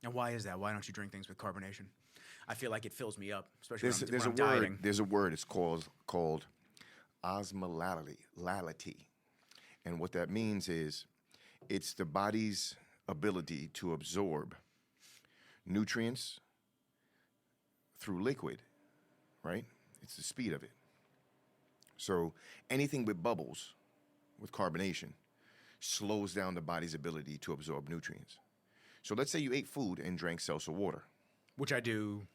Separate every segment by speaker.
Speaker 1: And why is that? Why don't you drink things with carbonation? I feel like it fills me up, especially
Speaker 2: There's
Speaker 1: when
Speaker 2: a
Speaker 1: I'm dieting.
Speaker 2: There's a word. It's called osmolality, and what that means is it's the body's ability to absorb nutrients through liquid, right? It's the speed of it. So anything with bubbles, with carbonation, slows down the body's ability to absorb nutrients. So let's say you ate food and drank seltzer water.
Speaker 1: Which I do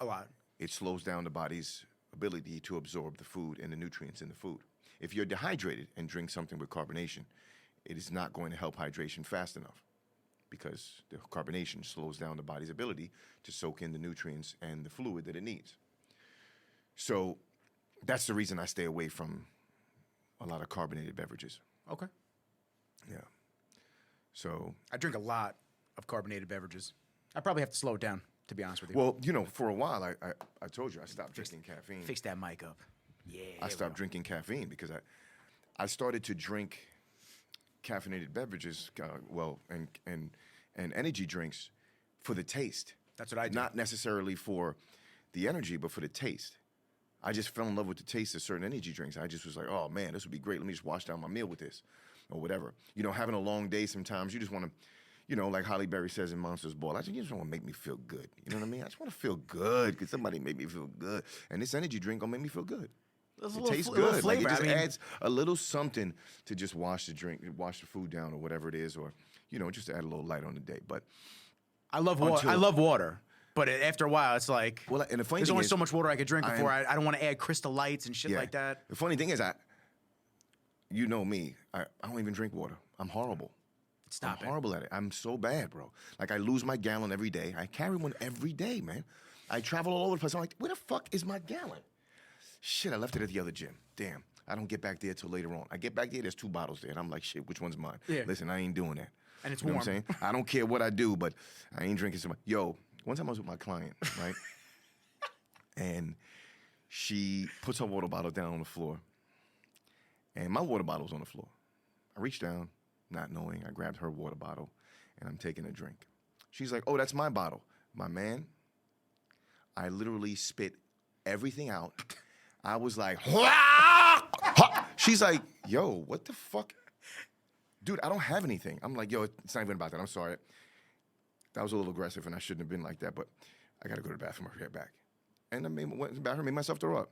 Speaker 1: a lot.
Speaker 2: It slows down the body's ability to absorb the food and the nutrients in the food. If you're dehydrated and drink something with carbonation, it is not going to help hydration fast enough because the carbonation slows down the body's ability to soak in the nutrients and the fluid that it needs. So that's the reason I stay away from a lot of carbonated beverages.
Speaker 1: Okay.
Speaker 2: Yeah. So
Speaker 1: I drink a lot of carbonated beverages. I probably have to slow it down, to be honest with you.
Speaker 2: well, for a while, I told you I stopped drinking caffeine.
Speaker 1: Fix that mic up. Yeah.
Speaker 2: I stopped drinking caffeine because I started to drink caffeinated beverages, and energy drinks for the taste.
Speaker 1: That's what I do.
Speaker 2: Not necessarily for the energy, but for the taste. I just fell in love with the taste of certain energy drinks. I just was like, oh man, this would be great. Let me just wash down my meal with this, or whatever. Having a long day, sometimes you just want to, like Holly Berry says in Monsters Ball, you just want to make me feel good. You know what I mean? I just want to feel good because somebody made me feel good, and this energy drink gonna make me feel good. It tastes good. Like it just adds a little something to just wash the food down, or whatever it is, or just to add a little light on the day. But
Speaker 1: I love water. I love water. But after a while, it's like,
Speaker 2: and the funny
Speaker 1: there's
Speaker 2: thing
Speaker 1: only
Speaker 2: is,
Speaker 1: so much water I could drink before I don't want to add crystal lights and shit like that.
Speaker 2: The funny thing is, you know me, I don't even drink water. I'm horrible.
Speaker 1: Stop it.
Speaker 2: I'm horrible at it. I'm so bad, bro. Like, I lose my gallon every day. I carry one every day, man. I travel all over the place. I'm like, where the fuck is my gallon? Shit, I left it at the other gym. Damn. I don't get back there till later on. I get back there, there's 2 bottles there. And I'm like, shit, which one's mine?
Speaker 1: Yeah.
Speaker 2: Listen, I ain't doing that.
Speaker 1: And it's
Speaker 2: You know
Speaker 1: warm.
Speaker 2: what I'm saying? I don't care what I do, but I ain't drinking so much. Yo, one time I was with my client, right? And she puts her water bottle down on the floor. And my water bottle's on the floor. I reach down, not knowing. I grabbed her water bottle, and I'm taking a drink. She's like, oh, that's my bottle. My man, I literally spit everything out. I was like, she's like, yo, what the fuck? Dude, I don't have anything. I'm like, yo, it's not even about that. I'm sorry. That was a little aggressive, and I shouldn't have been like that, but I got to go to the bathroom. I'll get back. And I went to the bathroom, made myself throw up.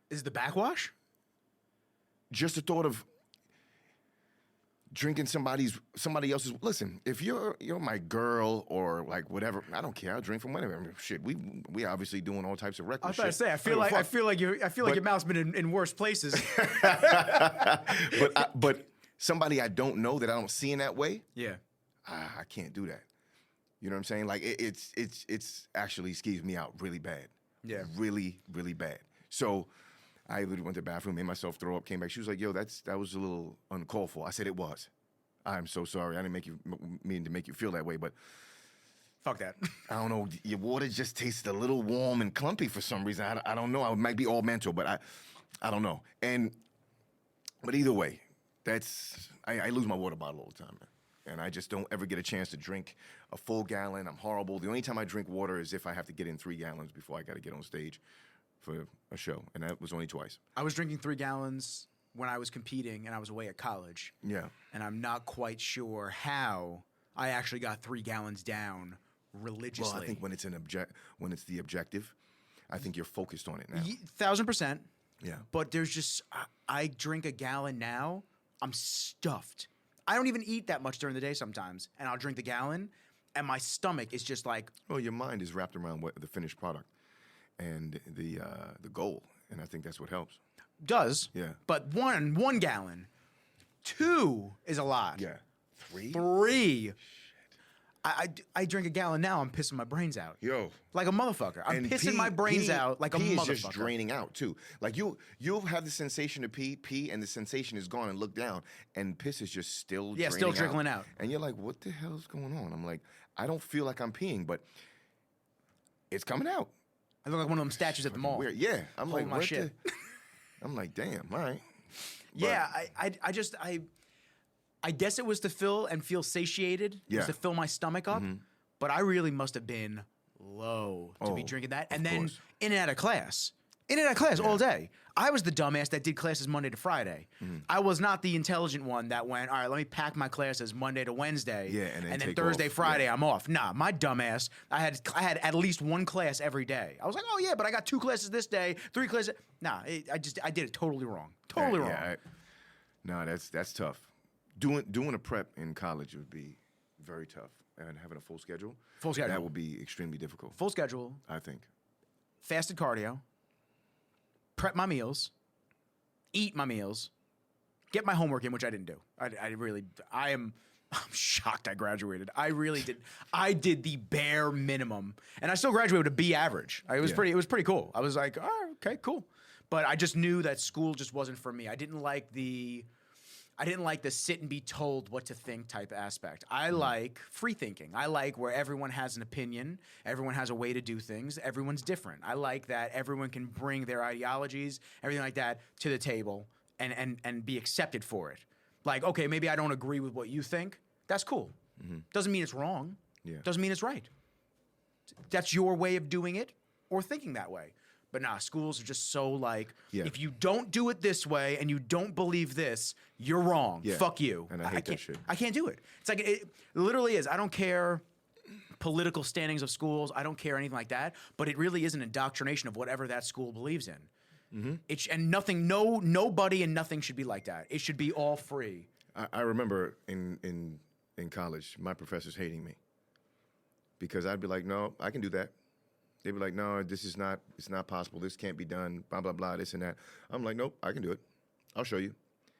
Speaker 1: Is it the backwash?
Speaker 2: Just the thought of drinking somebody else's. Listen, if you're my girl or like whatever, I don't care. I'll drink from whatever. I mean, shit, we obviously doing all types of reckless
Speaker 1: I was about to
Speaker 2: shit.
Speaker 1: say, I feel like your mouth's been in worse places.
Speaker 2: but somebody I don't know that I don't see in that way,
Speaker 1: Yeah.
Speaker 2: I can't do that. You know what I'm saying? Like it's actually skeeves me out really bad.
Speaker 1: Yeah.
Speaker 2: Really, really bad. So I literally went to the bathroom, made myself throw up, came back. She was like, yo, that was a little uncalled for. I said it was. I'm so sorry. I didn't mean to make you feel that way, but
Speaker 1: Fuck that.
Speaker 2: I don't know. Your water just tastes a little warm and clumpy for some reason. I don't know. It might be all mental, but I don't know. But either way, I lose my water bottle all the time, man. And I just don't ever get a chance to drink a full gallon. I'm horrible. The only time I drink water is if I have to get in 3 gallons before I got to get on stage for a show, and that was only twice.
Speaker 1: I was drinking 3 gallons when I was competing, and I was away at college.
Speaker 2: Yeah.
Speaker 1: And I'm not quite sure how I actually got 3 gallons down religiously.
Speaker 2: Well, I think when it's the objective, I think you're focused on it now.
Speaker 1: 1,000%.
Speaker 2: Yeah.
Speaker 1: But there's just, I drink a gallon now, I'm stuffed. I don't even eat that much during the day sometimes, and I'll drink the gallon, and my stomach is just like...
Speaker 2: Well, your mind is wrapped around the finished product and the goal, and I think that's what helps.
Speaker 1: Does.
Speaker 2: Yeah.
Speaker 1: But one gallon. 2 is a lot.
Speaker 2: Yeah. 3?
Speaker 1: 3. I drink a gallon now, I'm pissing my brains out.
Speaker 2: Yo.
Speaker 1: Like a motherfucker. I'm pissing my brains out like a motherfucker.
Speaker 2: Pee is just draining out, too. Like, you'll have the sensation to pee, and the sensation is gone, and look down, and piss is just still draining out.
Speaker 1: still trickling out.
Speaker 2: And you're like, what the hell is going on? I'm like, I don't feel like I'm peeing, but it's coming out.
Speaker 1: I look like one of them statues at the mall.
Speaker 2: Weird. Yeah. I'm like,
Speaker 1: my
Speaker 2: what
Speaker 1: shit.
Speaker 2: I'm like, damn, all right.
Speaker 1: Yeah, I guess it was to fill and feel satiated. It was
Speaker 2: Yeah.
Speaker 1: to fill my stomach up. but I really must have been low to be
Speaker 2: Oh,
Speaker 1: drinking that.
Speaker 2: of
Speaker 1: And then
Speaker 2: course.
Speaker 1: in and out of class. In and out of class all day. I was the dumbass that did classes Monday to Friday. I was not the intelligent one that went, all right, let me pack my classes Monday to Wednesday.
Speaker 2: Yeah, and then take
Speaker 1: Thursday,
Speaker 2: off.
Speaker 1: Friday,
Speaker 2: Yeah.
Speaker 1: I'm off. Nah, my dumbass, I had at least one class every day. I was like, oh yeah, but I got 2 classes this day, 3 classes. Nah, I did it totally wrong. Totally wrong.
Speaker 2: No, that's tough. Doing a prep in college would be very tough, and having a full schedule.
Speaker 1: Full schedule.
Speaker 2: That would be extremely difficult.
Speaker 1: Full schedule,
Speaker 2: I think.
Speaker 1: fasted cardio, prep my meals, eat my meals, get my homework in, which I didn't do. I'm shocked I graduated. I really did. I did the bare minimum, and I still graduated with a B average. It was pretty cool. I was like, oh, okay, cool. But I just knew that school just wasn't for me. I didn't like the sit and be told what to think type aspect. I like free thinking. I like where everyone has an opinion, everyone has a way to do things, everyone's different. I like that everyone can bring their ideologies, everything like that, to the table and be accepted for it. Like, okay, maybe I don't agree with what you think. That's cool. Doesn't mean it's wrong.
Speaker 2: Yeah.
Speaker 1: Doesn't mean it's right. That's your way of doing it or thinking that way. But nah, schools are just so like, if you don't do it this way and you don't believe this, you're wrong.
Speaker 2: Yeah.
Speaker 1: Fuck you.
Speaker 2: And I hate that shit.
Speaker 1: I can't do it. It's like, it literally is. I don't care political standings of schools. I don't care anything like that. But it really is an indoctrination of whatever that school believes in. And nobody and nothing should be like that. It should be all free.
Speaker 2: I remember in college, my professors hating me because I'd be like, no, I can do that. They'd be like, no, it's not possible. This can't be done, blah, blah, blah, this and that. I'm like, nope, I can do it. I'll show you.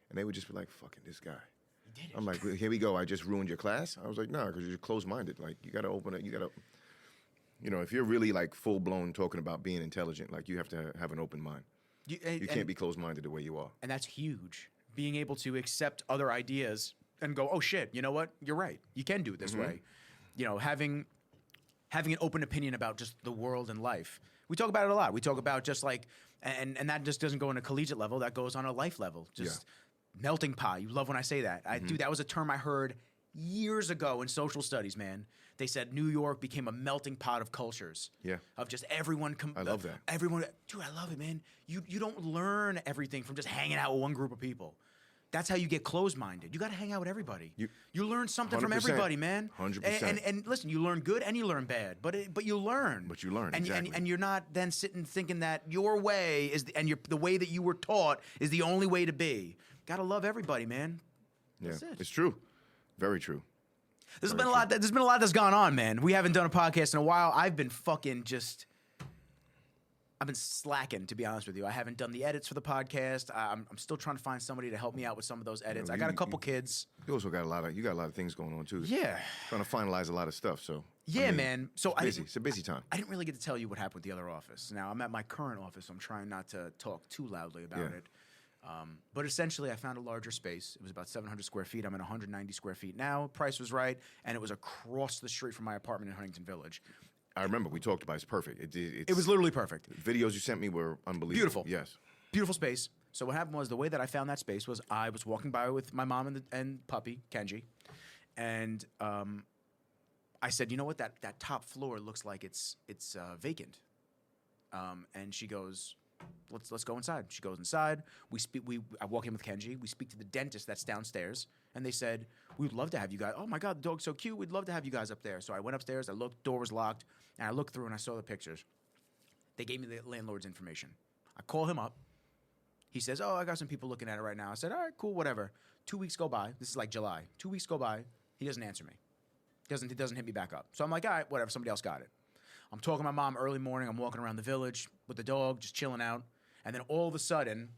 Speaker 2: And they would just be like, fucking this guy.
Speaker 1: He did it.
Speaker 2: I'm like, well, here we go. I just ruined your class. I was like, no, because you're closed-minded. Like, you got to open it. You got to, if you're really like full-blown talking about being intelligent, like you have to have an open mind. You can't be closed-minded the way you are.
Speaker 1: And that's huge. Being able to accept other ideas and go, oh shit, you know what? You're right. You can do it this way. Having an open opinion about just the world and life. We talk about it a lot. We talk about just like, and that just doesn't go on a collegiate level. That goes on a life level. Just melting pot. You love when I say that. Dude, that was a term I heard years ago in social studies, man. They said New York became a melting pot of cultures.
Speaker 2: Yeah.
Speaker 1: Of just everyone.
Speaker 2: I love that.
Speaker 1: Everyone. Dude, I love it, man. You don't learn everything from just hanging out with one group of people. That's how you get closed-minded. You got to hang out with everybody. You learn something from
Speaker 2: 100%.
Speaker 1: everybody, man.
Speaker 2: 100%.
Speaker 1: And listen, you learn good and you learn bad, but you learn.
Speaker 2: But you learn,
Speaker 1: and,
Speaker 2: exactly.
Speaker 1: And you're not then sitting thinking that your way is the way that you were taught is the only way to be. Got to love everybody, man. That's it.
Speaker 2: It's true. Very true.
Speaker 1: There's been a lot that's gone on, man. We haven't done a podcast in a while. I've been slacking, to be honest with you. I haven't done the edits for the podcast. I'm still trying to find somebody to help me out with some of those edits. I got a couple kids.
Speaker 2: You also got a lot of things going on too.
Speaker 1: Yeah.
Speaker 2: Trying to finalize a lot of stuff. So
Speaker 1: Yeah, man. So
Speaker 2: it's a busy time.
Speaker 1: I didn't really get to tell you what happened with the other office. Now I'm at my current office, so I'm trying not to talk too loudly about it. But essentially, I found a larger space. It was about 700 square feet. I'm at 190 square feet now. Price was right, and it was across the street from my apartment in Huntington Village.
Speaker 2: I remember we talked about it. It's perfect.
Speaker 1: It was literally perfect.
Speaker 2: Videos you sent me were unbelievable.
Speaker 1: Beautiful.
Speaker 2: Yes.
Speaker 1: Beautiful space. So what happened was the way that I found that space was I was walking by with my mom and puppy, Kenji, and I said, you know what, that top floor looks like it's vacant. And she goes, let's go inside. She goes inside. I walk in with Kenji. We speak to the dentist that's downstairs, and they said, we'd love to have you guys. Oh my God, the dog's so cute. We'd love to have you guys up there. So I went upstairs. I looked, door was locked, and I looked through and I saw the pictures. They gave me the landlord's information. I call him up. He says, oh, I got some people looking at it right now. I said, all right, cool, whatever. 2 weeks go by. This is like July. 2 weeks go by. He doesn't answer me. He doesn't hit me back up. So I'm like, all right, whatever. Somebody else got it. I'm talking to my mom early morning. I'm walking around the village with the dog, just chilling out. And then all of a sudden,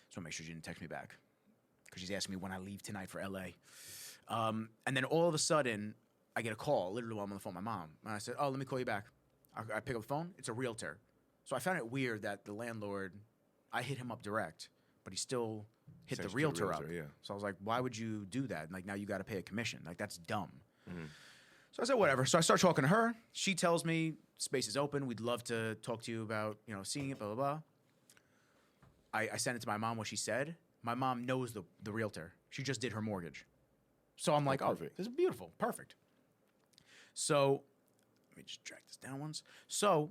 Speaker 1: just want to make sure she didn't text me back because she's asking me when I leave tonight for LA. And then all of a sudden, I get a call, literally while I'm on the phone with my mom. And I said, oh, let me call you back. I pick up the phone. It's a realtor. So I found it weird that the landlord, I hit him up direct, but he still hit the realtor up.
Speaker 2: Yeah.
Speaker 1: So I was like, why would you do that? Like, now you got to pay a commission. Like, that's dumb. Mm-hmm. So I said, whatever. So I start talking to her. She tells me, space is open. We'd love to talk to you about, seeing it, blah, blah, blah. I sent it to my mom, what she said. My mom knows the realtor. She just did her mortgage. So I'm like,
Speaker 2: perfect.
Speaker 1: This is beautiful. Perfect. So let me just drag this down once. So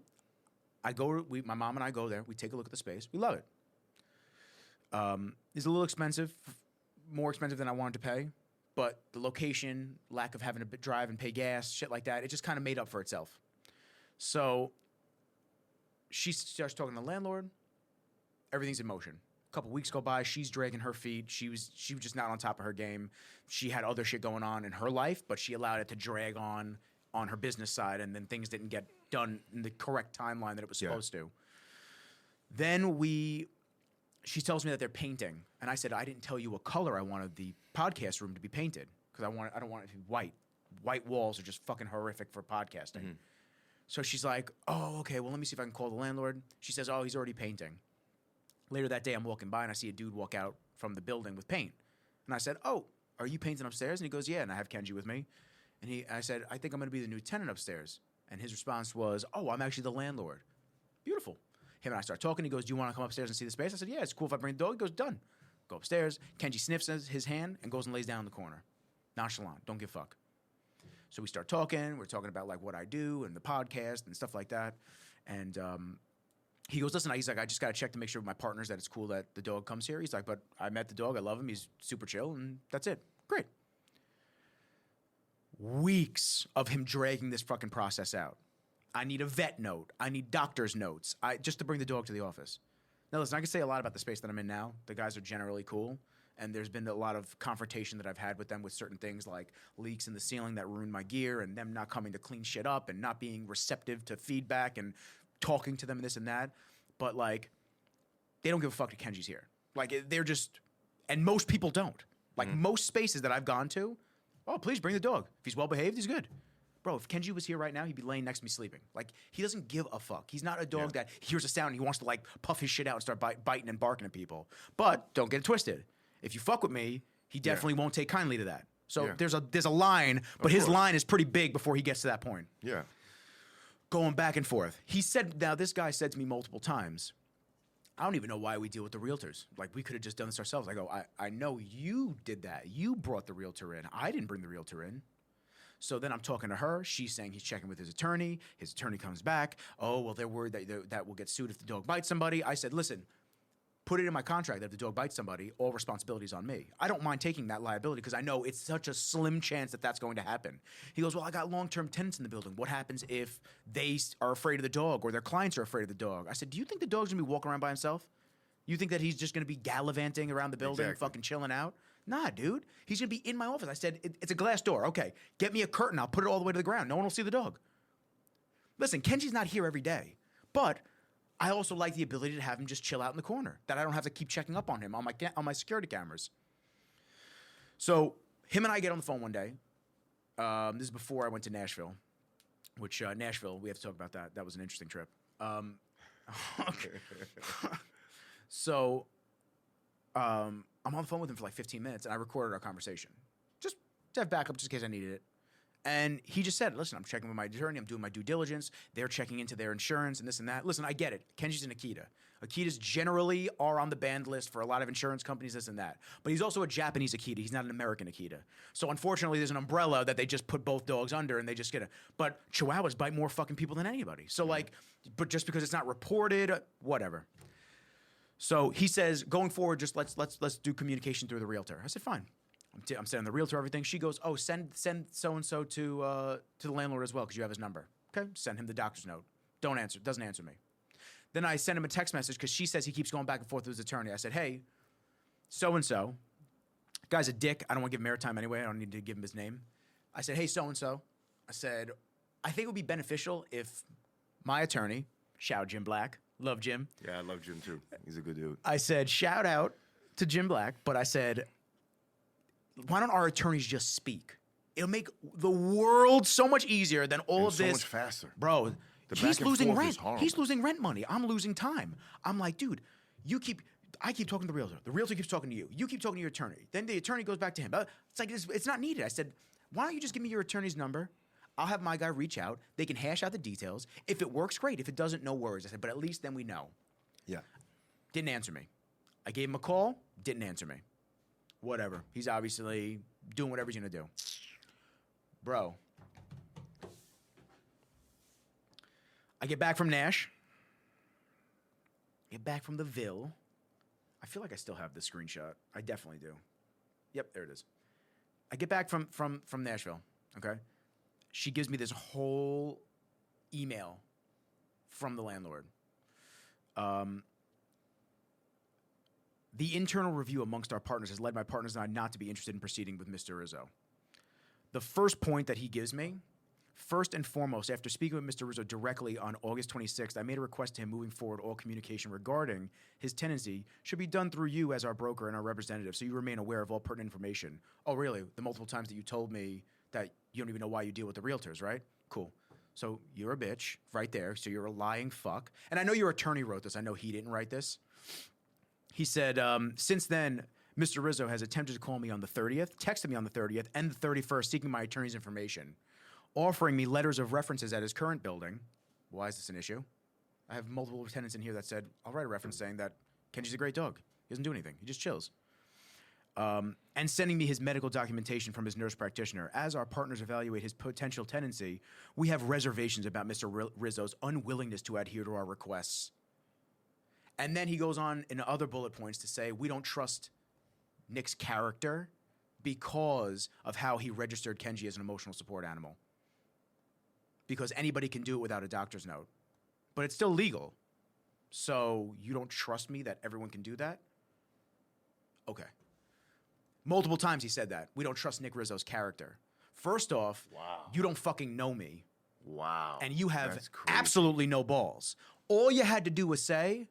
Speaker 1: my mom and I go there. We take a look at the space. We love it. It's a little expensive, more expensive than I wanted to pay, but the location, lack of having to drive and pay gas, shit like that, it just kind of made up for itself. So she starts talking to the landlord. Everything's in motion. A couple weeks go by. She's dragging her feet. She was just not on top of her game. She had other shit going on in her life, but she allowed it to drag on her business side, and then things didn't get done in the correct timeline that it was supposed to. Then she tells me that they're painting, and I said, I didn't tell you what color I wanted the podcast room to be painted because I don't want it to be white. White walls are just fucking horrific for podcasting. Mm-hmm. So she's like, oh, okay, well, let me see if I can call the landlord. She says, oh, he's already painting. Later that day, I'm walking by, and I see a dude walk out from the building with paint. And I said, oh, are you painting upstairs? And he goes, yeah, and I have Kenji with me. And I said, I think I'm going to be the new tenant upstairs. And his response was, oh, I'm actually the landlord. Beautiful. Him and I start talking. He goes, do you want to come upstairs and see the space? I said, yeah, it's cool if I bring the dog. He goes, done. Go upstairs. Kenji sniffs his hand and goes and lays down in the corner. Nonchalant. Don't give a fuck. So we start talking. We're talking about like what I do and the podcast and stuff like that. And he goes, listen, he's like, I just got to check to make sure with my partners that it's cool that the dog comes here. He's like, but I met the dog. I love him. He's super chill. And that's it. Great. Weeks of him dragging this fucking process out. I need a vet note. I need doctor's notes. Just to bring the dog to the office. Now, listen, I can say a lot about the space that I'm in now. The guys are generally cool. And there's been a lot of confrontation that I've had with them with certain things like leaks in the ceiling that ruined my gear and them not coming to clean shit up and not being receptive to feedback and talking to them and this and that. But, like, they don't give a fuck that Kenji's here. Like, they're just... And most people don't. Like, most spaces that I've gone to, oh, please bring the dog. If he's well-behaved, he's good. Bro, if Kenji was here right now, he'd be laying next to me sleeping. Like, he doesn't give a fuck. He's not a dog that hears a sound and he wants to, like, puff his shit out and start biting and barking at people. But don't get it twisted. If you fuck with me, he definitely won't take kindly to that. So there's a line, but his line is pretty big before he gets to that point.
Speaker 2: Yeah.
Speaker 1: Going back and forth. Now this guy said to me multiple times, I don't even know why we deal with the realtors. Like, we could have just done this ourselves. I go, I know you did that. You brought the realtor in. I didn't bring the realtor in. So then I'm talking to her. She's saying he's checking with his attorney. His attorney comes back. Oh, well, they're worried that will get sued if the dog bites somebody. I said, listen, put it in my contract that if the dog bites somebody, all responsibility is on me. I don't mind taking that liability because I know it's such a slim chance that that's going to happen. He goes, well, I got long-term tenants in the building. What happens if they are afraid of the dog or their clients are afraid of the dog? I said, do you think the dog's going to be walking around by himself? You think that he's just going to be gallivanting around the building, fucking chilling out? Nah, dude. He's going to be in my office. I said, it's a glass door. Okay, get me a curtain. I'll put it all the way to the ground. No one will see the dog. Listen, Kenji's not here every day, but I also like the ability to have him just chill out in the corner, that I don't have to keep checking up on him on my security cameras. So him and I get on the phone one day. This is before I went to Nashville, which Nashville, we have to talk about that. That was an interesting trip. So I'm on the phone with him for like 15 minutes, and I recorded our conversation. Just to have backup, just in case I needed it. And he just said, listen, I'm checking with my attorney. I'm doing my due diligence. They're checking into their insurance and this and that. Listen, I get it. Kenji's an Akita. Akitas generally are on the banned list for a lot of insurance companies, this and that. But he's also a Japanese Akita. He's not an American Akita. So unfortunately, there's an umbrella that they just put both dogs under and they just get it. But Chihuahuas bite more fucking people than anybody. So like, but just because it's not reported, whatever. So he says, going forward, just let's do communication through the realtor. I said, fine. I'm sending the realtor everything. She goes, oh, send so-and-so to the landlord as well because you have his number. Okay, send him the doctor's note. Doesn't answer me. Then I send him a text message because she says he keeps going back and forth with his attorney. I said, hey, so-and-so. Guy's a dick. I don't want to give him airtime anyway. I don't need to give him his name. I said, hey, so-and-so. I said, I think it would be beneficial if my attorney, shout Jim Black, love Jim.
Speaker 2: Yeah, I love Jim too. He's a good dude.
Speaker 1: I said, shout out to Jim Black, but I said, why don't our attorneys just speak? It'll make the world so much easier than all of this. So
Speaker 2: much faster.
Speaker 1: Bro, he's losing rent. He's losing rent money. I'm losing time. I'm like, dude, I keep talking to the realtor. The realtor keeps talking to you. You keep talking to your attorney. Then the attorney goes back to him. It's like, it's not needed. I said, why don't you just give me your attorney's number? I'll have my guy reach out. They can hash out the details. If it works, great. If it doesn't, no worries. I said, but at least then we know.
Speaker 2: Yeah.
Speaker 1: Didn't answer me. I gave him a call. Didn't answer me. Whatever. He's obviously doing whatever he's going to do. Bro, I get back from Nash. Get back from the Ville. I feel like I still have the screenshot. I definitely do. Yep, there it is. I get back from Nashville, okay? She gives me this whole email from the landlord. The internal review amongst our partners has led my partners and I not to be interested in proceeding with Mr. Rizzo. The first point that he gives me, first and foremost, after speaking with Mr. Rizzo directly on August 26th, I made a request to him moving forward all communication regarding his tenancy should be done through you as our broker and our representative, so you remain aware of all pertinent information. Oh, really? The multiple times that you told me that you don't even know why you deal with the realtors, right? Cool. So you're a bitch right there, so you're a lying fuck. And I know your attorney wrote this. I know he didn't write this. He said, since then, Mr. Rizzo has attempted to call me on the 30th, texted me on the 30th, and the 31st, seeking my attorney's information, offering me letters of references at his current building. Why is this an issue? I have multiple tenants in here that said, I'll write a reference saying that Kenji's a great dog. He doesn't do anything. He just chills. And sending me his medical documentation from his nurse practitioner. As our partners evaluate his potential tenancy, we have reservations about Mr. Rizzo's unwillingness to adhere to our requests. And then he goes on in other bullet points to say, we don't trust Nick's character because of how he registered Kenji as an emotional support animal. Because anybody can do it without a doctor's note. But it's still legal. So you don't trust me that everyone can do that? Okay. Multiple times he said that. We don't trust Nick Rizzo's character. First off, you don't fucking know me.
Speaker 2: Wow.
Speaker 1: And you have absolutely no balls. All you had to do was say,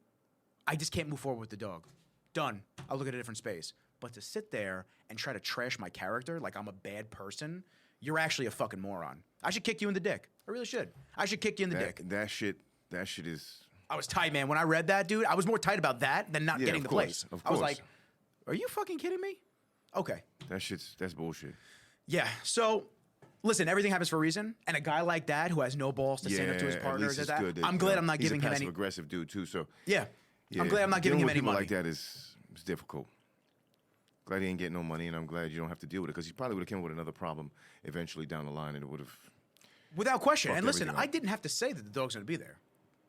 Speaker 1: I just can't move forward with the dog. Done. I'll look at a different space. But to sit there and try to trash my character like I'm a bad person, you're actually a fucking moron. I should kick you in the dick. I really should. I should kick you in the dick.
Speaker 2: That shit is...
Speaker 1: I was tight, man. When I read that, dude, I was more tight about that than not getting the place.
Speaker 2: Of course.
Speaker 1: I was like, are you fucking kidding me? Okay.
Speaker 2: That's bullshit.
Speaker 1: Yeah. So, listen, everything happens for a reason. And a guy like that who has no balls to stand up to his partner,
Speaker 2: at least it's good that,
Speaker 1: I'm glad I'm not giving him any...
Speaker 2: He's a passive-aggressive dude, too, so...
Speaker 1: Yeah. I'm glad I'm not giving him any money.
Speaker 2: Like that is difficult. Glad he ain't getting no money, and I'm glad you don't have to deal with it, because he probably would have come with another problem eventually down the line, and it would have...
Speaker 1: Without question. And listen, I didn't have to say that the dog's going to be there.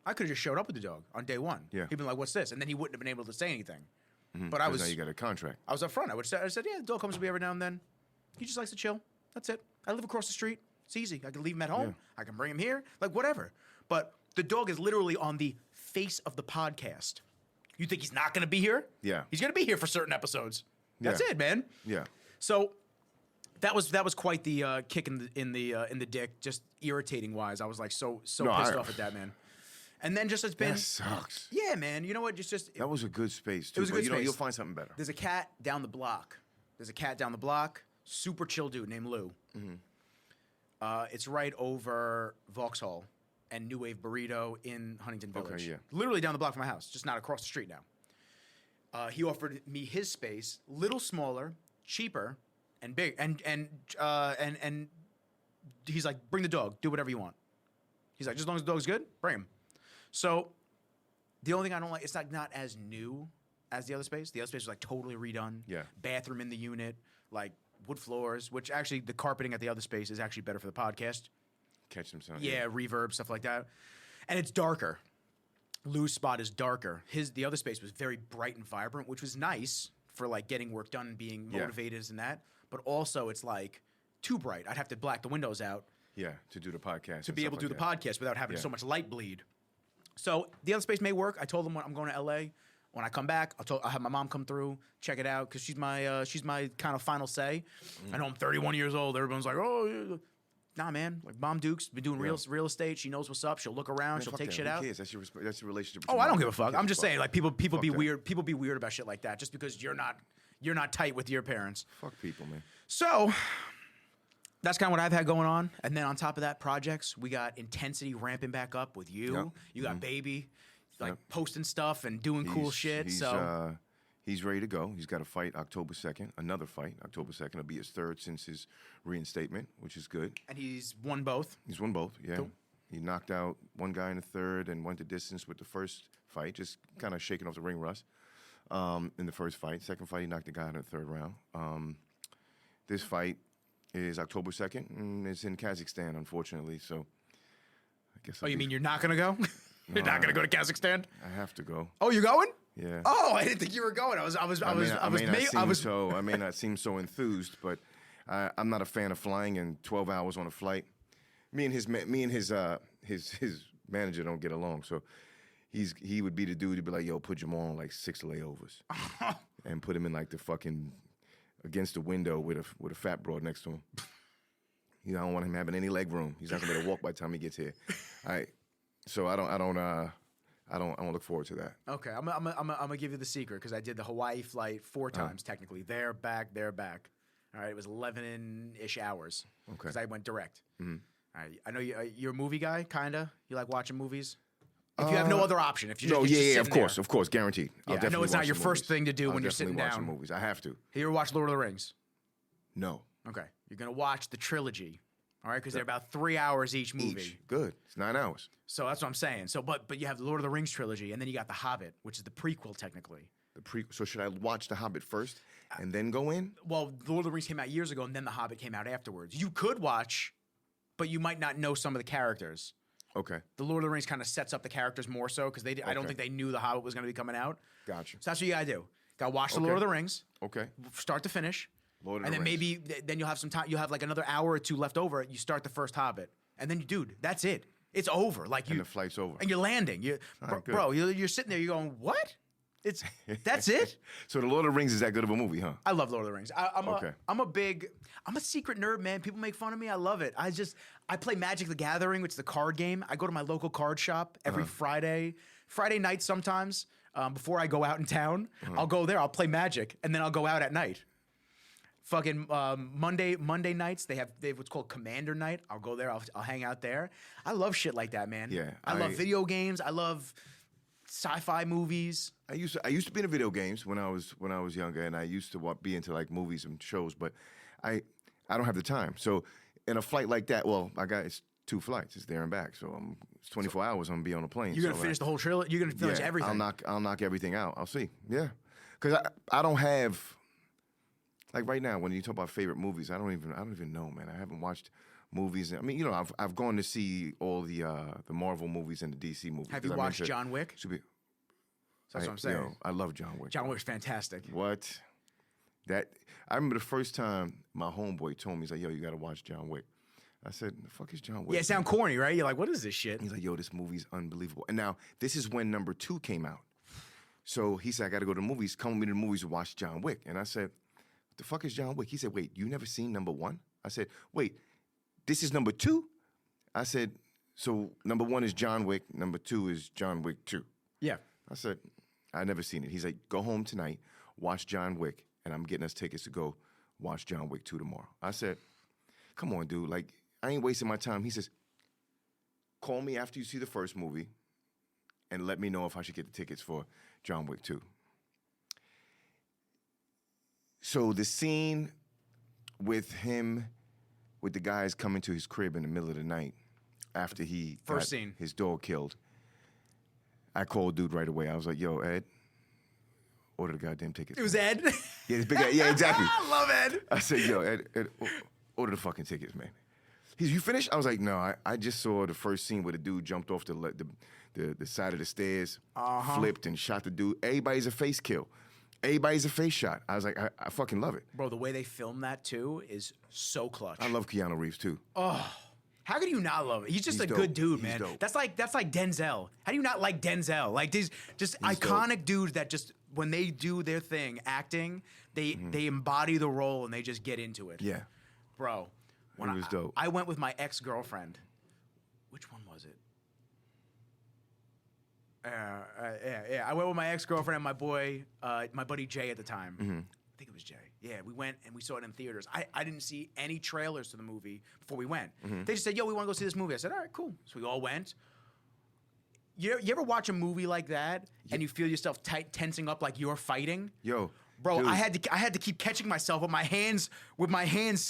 Speaker 1: I could have just showed up with the dog on day one.
Speaker 2: Yeah.
Speaker 1: He'd been like, what's this? And then he wouldn't have been able to say anything.
Speaker 2: Mm-hmm.
Speaker 1: But I was...
Speaker 2: Now you got a contract.
Speaker 1: I was up front. I said, yeah, the dog comes to me every now and then. He just likes to chill. That's it. I live across the street. It's easy. I can leave him at home. Yeah. I can bring him here. Like, whatever. But the dog is literally on the face of the podcast. You think he's not going to be here?
Speaker 2: Yeah.
Speaker 1: He's going to be here for certain episodes. That's it, man.
Speaker 2: Yeah.
Speaker 1: So that was quite the kick in the dick, just irritating wise. I was like so pissed off at that, man. And then just it's been...
Speaker 2: That sucks.
Speaker 1: Yeah, man. You know what? Just
Speaker 2: that was a good space, too.
Speaker 1: It was a good space.
Speaker 2: You'll find something better.
Speaker 1: There's a cat down the block. Super chill dude named Lou. Mm-hmm. It's right over Vauxhall and New Wave Burrito in Huntington Village.
Speaker 2: Okay, yeah.
Speaker 1: Literally down the block from my house, just not across the street now. He offered me his space, little smaller, cheaper, and big, and he's like, bring the dog, do whatever you want. He's like, just as long as the dog's good, bring him. So the only thing I don't like, it's not as new as the other space. The other space was like totally redone.
Speaker 2: Yeah.
Speaker 1: Bathroom in the unit, like wood floors, which actually the carpeting at the other space is actually better for the podcast.
Speaker 2: Catch some sound.
Speaker 1: Yeah, reverb, stuff like that. And it's darker. Lou's spot is darker. The other space was very bright and vibrant, which was nice for like getting work done and being motivated and that. But also it's like too bright. I'd have to black the windows out.
Speaker 2: Yeah, to do the podcast.
Speaker 1: To be able to do the podcast without having so much light bleed. So the other space may work. I told them when I'm going to LA. When I come back, I'll have my mom come through, check it out, because she's my kind of final say. I know I'm 31 years old. Everyone's like, oh, yeah. Nah, man. Like Mom Duke's been doing real estate. She knows what's up. She'll look around. She'll take shit out.
Speaker 2: That's your relationship.
Speaker 1: Oh, I don't give a fuck. I'm just saying, like people be weird. People be weird about shit like that just because you're not tight with your parents.
Speaker 2: Fuck people, man.
Speaker 1: So that's kind of what I've had going on. And then on top of that, projects. We got intensity ramping back up with you. Yep. You got Baby, like posting stuff and doing cool shit.
Speaker 2: He's ready to go. He's got a fight October 2nd. Another fight October 2nd. It'll be his third since his reinstatement, which is good.
Speaker 1: And he's won both.
Speaker 2: He's won both, yeah.
Speaker 1: Cool.
Speaker 2: He knocked out one guy in the third and went the distance with the first fight, just kind of shaking off the ring rust in the first fight. Second fight, he knocked the guy out in the third round. This fight is October 2nd, and it's in Kazakhstan, unfortunately. So guess.
Speaker 1: Oh, you mean you're not gonna go? You're not gonna go to Kazakhstan?
Speaker 2: I have to go.
Speaker 1: Oh, you're going?
Speaker 2: Yeah.
Speaker 1: Oh, I didn't think you were going.
Speaker 2: I may not seem so enthused, but I'm not a fan of flying and 12 hours on a flight. Me and his manager don't get along, so he would be the dude to be like, yo, put Jamal on like 6 layovers and put him in like the fucking against the window with a fat broad next to him. I don't want him having any leg room. He's not gonna be able to walk by the time he gets here. So I don't look forward to that.
Speaker 1: Okay, I'm gonna give you the secret because I did the Hawaii flight 4 times technically. There, back, there, back. All right, it was 11-ish hours. Okay. Because I went direct. Mm-hmm. All right, I know you're a movie guy, kinda. You like watching movies. If you have no other option, if you
Speaker 2: of course, guaranteed.
Speaker 1: Yeah, I know it's not your first thing to do when you're sitting down.
Speaker 2: Movies. I have to.
Speaker 1: Have you ever watched Lord of the Rings?
Speaker 2: No.
Speaker 1: Okay, you're gonna watch the trilogy. All right, because they're about 3 hours each movie.
Speaker 2: Good. It's 9 hours.
Speaker 1: So that's what I'm saying. So, but you have the Lord of the Rings trilogy, and then you got The Hobbit, which is the prequel technically.
Speaker 2: So should I watch The Hobbit first and then go in?
Speaker 1: Well, The Lord of the Rings came out years ago, and then The Hobbit came out afterwards. You could watch, but you might not know some of the characters.
Speaker 2: Okay.
Speaker 1: The Lord of the Rings kind of sets up the characters more so because I don't think they knew The Hobbit was going to be coming out.
Speaker 2: Gotcha.
Speaker 1: So that's what you got to do. Got to watch The Lord of the Rings.
Speaker 2: Okay.
Speaker 1: Start to finish.
Speaker 2: Lord of
Speaker 1: and
Speaker 2: the
Speaker 1: then
Speaker 2: Rings.
Speaker 1: maybe then you'll have some time. You'll have like another hour or two left over. You start the first Hobbit, and then dude, that's it. It's over. Like
Speaker 2: and the flight's over.
Speaker 1: and you're landing. Bro, you're sitting there. You're going, what? That's it.
Speaker 2: So the Lord of the Rings is that good of a movie, huh?
Speaker 1: I love Lord of the Rings. I'm a secret nerd, man. People make fun of me. I love it. I play Magic the Gathering, which is the card game. I go to my local card shop every Friday night sometimes. Before I go out in town, I'll go there. I'll play Magic, and then I'll go out at night. Fucking Monday nights, they have what's called Commander Night. I'll go there. I'll hang out there. I love shit like that, man.
Speaker 2: Yeah,
Speaker 1: I love video games. I love sci-fi movies.
Speaker 2: I used to be into video games when I was younger, and I used to be into like movies and shows, but I don't have the time. So in a flight like that, it's 2 flights. It's there and back. So it's 24 hours. I'm gonna be on a plane.
Speaker 1: You're gonna finish the whole trilogy. You're gonna finish everything.
Speaker 2: I'll knock everything out. I'll see. Yeah, because I don't have. Like right now, when you talk about favorite movies, I don't even know, man. I haven't watched movies. I mean, I've gone to see all the Marvel movies and the DC movies.
Speaker 1: Have you watched John Wick?
Speaker 2: That's
Speaker 1: what I'm saying.
Speaker 2: I love John Wick.
Speaker 1: John Wick's fantastic.
Speaker 2: What? I remember the first time my homeboy told me, he's like, yo, you got to watch John Wick. I said, the fuck is John Wick?
Speaker 1: Yeah, it sounds corny, right? You're like, what is this shit?
Speaker 2: He's like, yo, this movie's unbelievable. And now, this is when number 2 came out. So he said, I got to go to the movies. Come with me to the movies to watch John Wick. And I said, the fuck is John Wick? He said, wait, you never seen number 1? I said, wait, this is number 2? I said, so number 1 is John Wick, number 2 is John Wick 2.
Speaker 1: Yeah.
Speaker 2: I said, I never seen it. He's like, go home tonight, watch John Wick, and I'm getting us tickets to go watch John Wick 2 tomorrow. I said, come on, dude, like, I ain't wasting my time. He says, call me after you see the first movie and let me know if I should get the tickets for John Wick 2. So the scene with him, with the guys coming to his crib in the middle of the night after he got his dog killed, I called dude right away. I was like, yo, Ed, order the goddamn tickets.
Speaker 1: It was Ed?
Speaker 2: Yeah, it's big Ed. Yeah, exactly.
Speaker 1: I love Ed.
Speaker 2: I said, yo, Ed, order the fucking tickets, man. He's, you finished? I was like, no, I just saw the first scene where the dude jumped off the side of the stairs, flipped and shot the dude. Everybody's a face kill. Everybody's a face shot. I was like, I fucking love it.
Speaker 1: Bro, the way they film that, too, is so clutch.
Speaker 2: I love Keanu Reeves, too.
Speaker 1: Oh, how could you not love it? He's just a good dude, man. That's like Denzel. How do you not like Denzel? Like, these just iconic dudes that just, when they do their thing, acting, they embody the role and they just get into it.
Speaker 2: Yeah.
Speaker 1: Bro, when
Speaker 2: He was dope.
Speaker 1: I went with my ex-girlfriend. Which one was it? Yeah. I went with my ex-girlfriend and my boy, my buddy Jay at the time. I think it was Jay. Yeah, we went and we saw it in theaters. I didn't see any trailers to the movie before we went. They just said, yo, we want to go see this movie. I said, all right, cool. So we all went. You ever watch a movie like that and you feel yourself tensing up like you're fighting?
Speaker 2: Yo.
Speaker 1: Bro,
Speaker 2: dude.
Speaker 1: I had to keep catching myself with my hands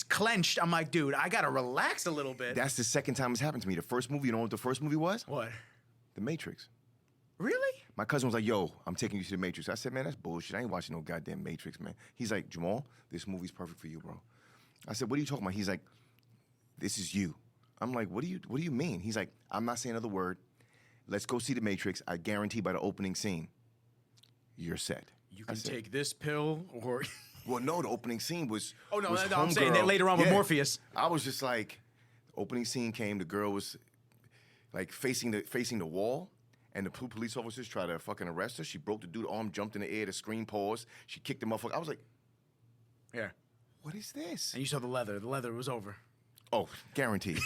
Speaker 1: clenched. I'm like, dude, I gotta relax a little bit.
Speaker 2: That's the second time it's happened to me. The first movie, you know what the first movie was?
Speaker 1: What?
Speaker 2: The Matrix.
Speaker 1: Really?
Speaker 2: My cousin was like, yo, I'm taking you to the Matrix. I said, man, that's bullshit. I ain't watching no goddamn Matrix, man. He's like, Jamal, this movie's perfect for you, bro. I said, what are you talking about? He's like, this is you. I'm like, what do you mean? He's like, I'm not saying another word. Let's go see The Matrix. I guarantee by the opening scene, you're set.
Speaker 1: You can take this pill or.
Speaker 2: Well, no, the opening scene was.
Speaker 1: Oh no,
Speaker 2: was
Speaker 1: I'm saying that later on with Morpheus.
Speaker 2: I was just like, opening scene came. The girl was like facing the wall, and the police officers tried to fucking arrest her. She broke the dude's arm, jumped in the air, the screen paused. She kicked the motherfucker. I was like,
Speaker 1: yeah,
Speaker 2: what is this?
Speaker 1: And you saw the leather. The leather was over.
Speaker 2: Oh, guaranteed.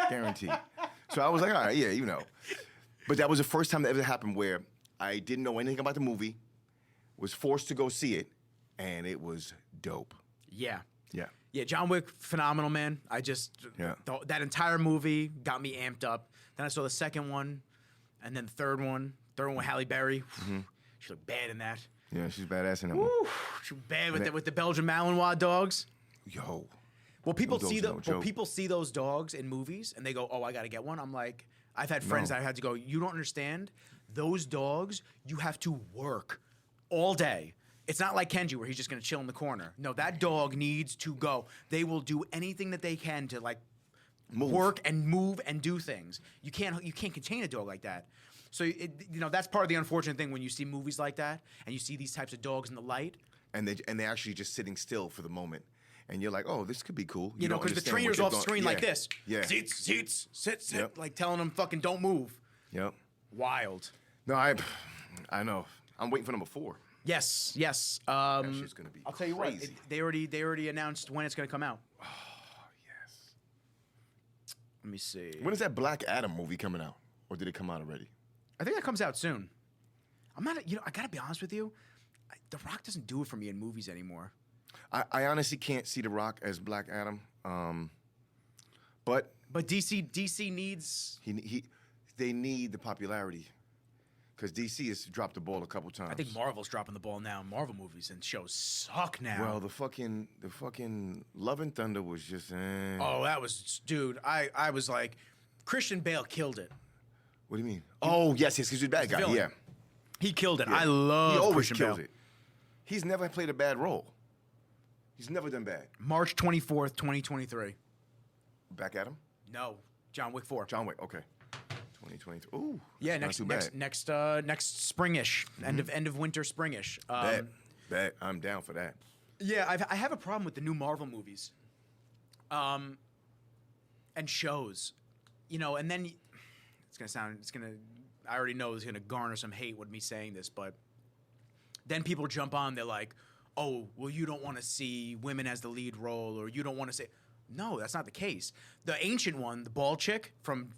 Speaker 2: Guaranteed. So I was like, all right, yeah, you know. But that was the first time that ever happened where I didn't know anything about the movie, was forced to go see it, and it was dope.
Speaker 1: Yeah.
Speaker 2: Yeah.
Speaker 1: Yeah, John Wick, phenomenal, man. I just, that entire movie got me amped up. Then I saw the second one, and then the third one. Third one with Halle Berry. Mm-hmm. She looked bad in that.
Speaker 2: Yeah, she's badass in that one.
Speaker 1: She was bad with the Belgian Malinois dogs.
Speaker 2: Yo.
Speaker 1: Well, people see those dogs in movies, and they go, "Oh, I got to get one." I'm like, I've had friends that I had to go, "You don't understand. Those dogs, you have to work all day. It's not like Kenji where he's just going to chill in the corner. No, that dog needs to go. They will do anything that they can to like work and move and do things. You can't contain a dog like that. So that's part of the unfortunate thing when you see movies like that and you see these types of dogs in the light.
Speaker 2: And they're actually just sitting still for the moment. And you're like, oh, this could be cool.
Speaker 1: You know, because the trainer's off screen like this.
Speaker 2: Yeah.
Speaker 1: Seats, sit, like telling them fucking don't move.
Speaker 2: Yep.
Speaker 1: Wild.
Speaker 2: No, I know. I'm waiting for number 4.
Speaker 1: Yes.
Speaker 2: That shit's gonna be
Speaker 1: I'll tell you what. They already announced when it's gonna come out.
Speaker 2: Oh yes.
Speaker 1: Let me see.
Speaker 2: When is that Black Adam movie coming out, or did it come out already?
Speaker 1: I think that comes out soon. I'm not. I gotta be honest with you. The Rock doesn't do it for me in movies anymore.
Speaker 2: I honestly can't see The Rock as Black Adam. But
Speaker 1: DC needs.
Speaker 2: They need the popularity. Because DC has dropped the ball a couple times.
Speaker 1: I think Marvel's dropping the ball now. Marvel movies and shows suck now.
Speaker 2: Well, the fucking Love and Thunder was just.
Speaker 1: Oh, that was, dude. I was like, Christian Bale killed it.
Speaker 2: What do you mean? Oh, yes, because he's a bad guy.
Speaker 1: Villain.
Speaker 2: Yeah,
Speaker 1: he killed it.
Speaker 2: Yeah.
Speaker 1: I love.
Speaker 2: He always
Speaker 1: Christian
Speaker 2: kills
Speaker 1: Bale.
Speaker 2: it. He's never played a bad role. He's never done bad.
Speaker 1: March 24th, 2023.
Speaker 2: Back at him?
Speaker 1: No, John Wick 4.
Speaker 2: John Wick. Okay. 2023. Ooh.
Speaker 1: Yeah,
Speaker 2: next
Speaker 1: springish, end of winter springish.
Speaker 2: Bet. I'm down for that.
Speaker 1: Yeah, I have a problem with the new Marvel movies, and shows, and then I already know it's gonna garner some hate with me saying this, but then people jump on, they're like, oh, well, you don't want to see women as the lead role, or you don't want to say, no, that's not the case. The ancient one, the bald chick from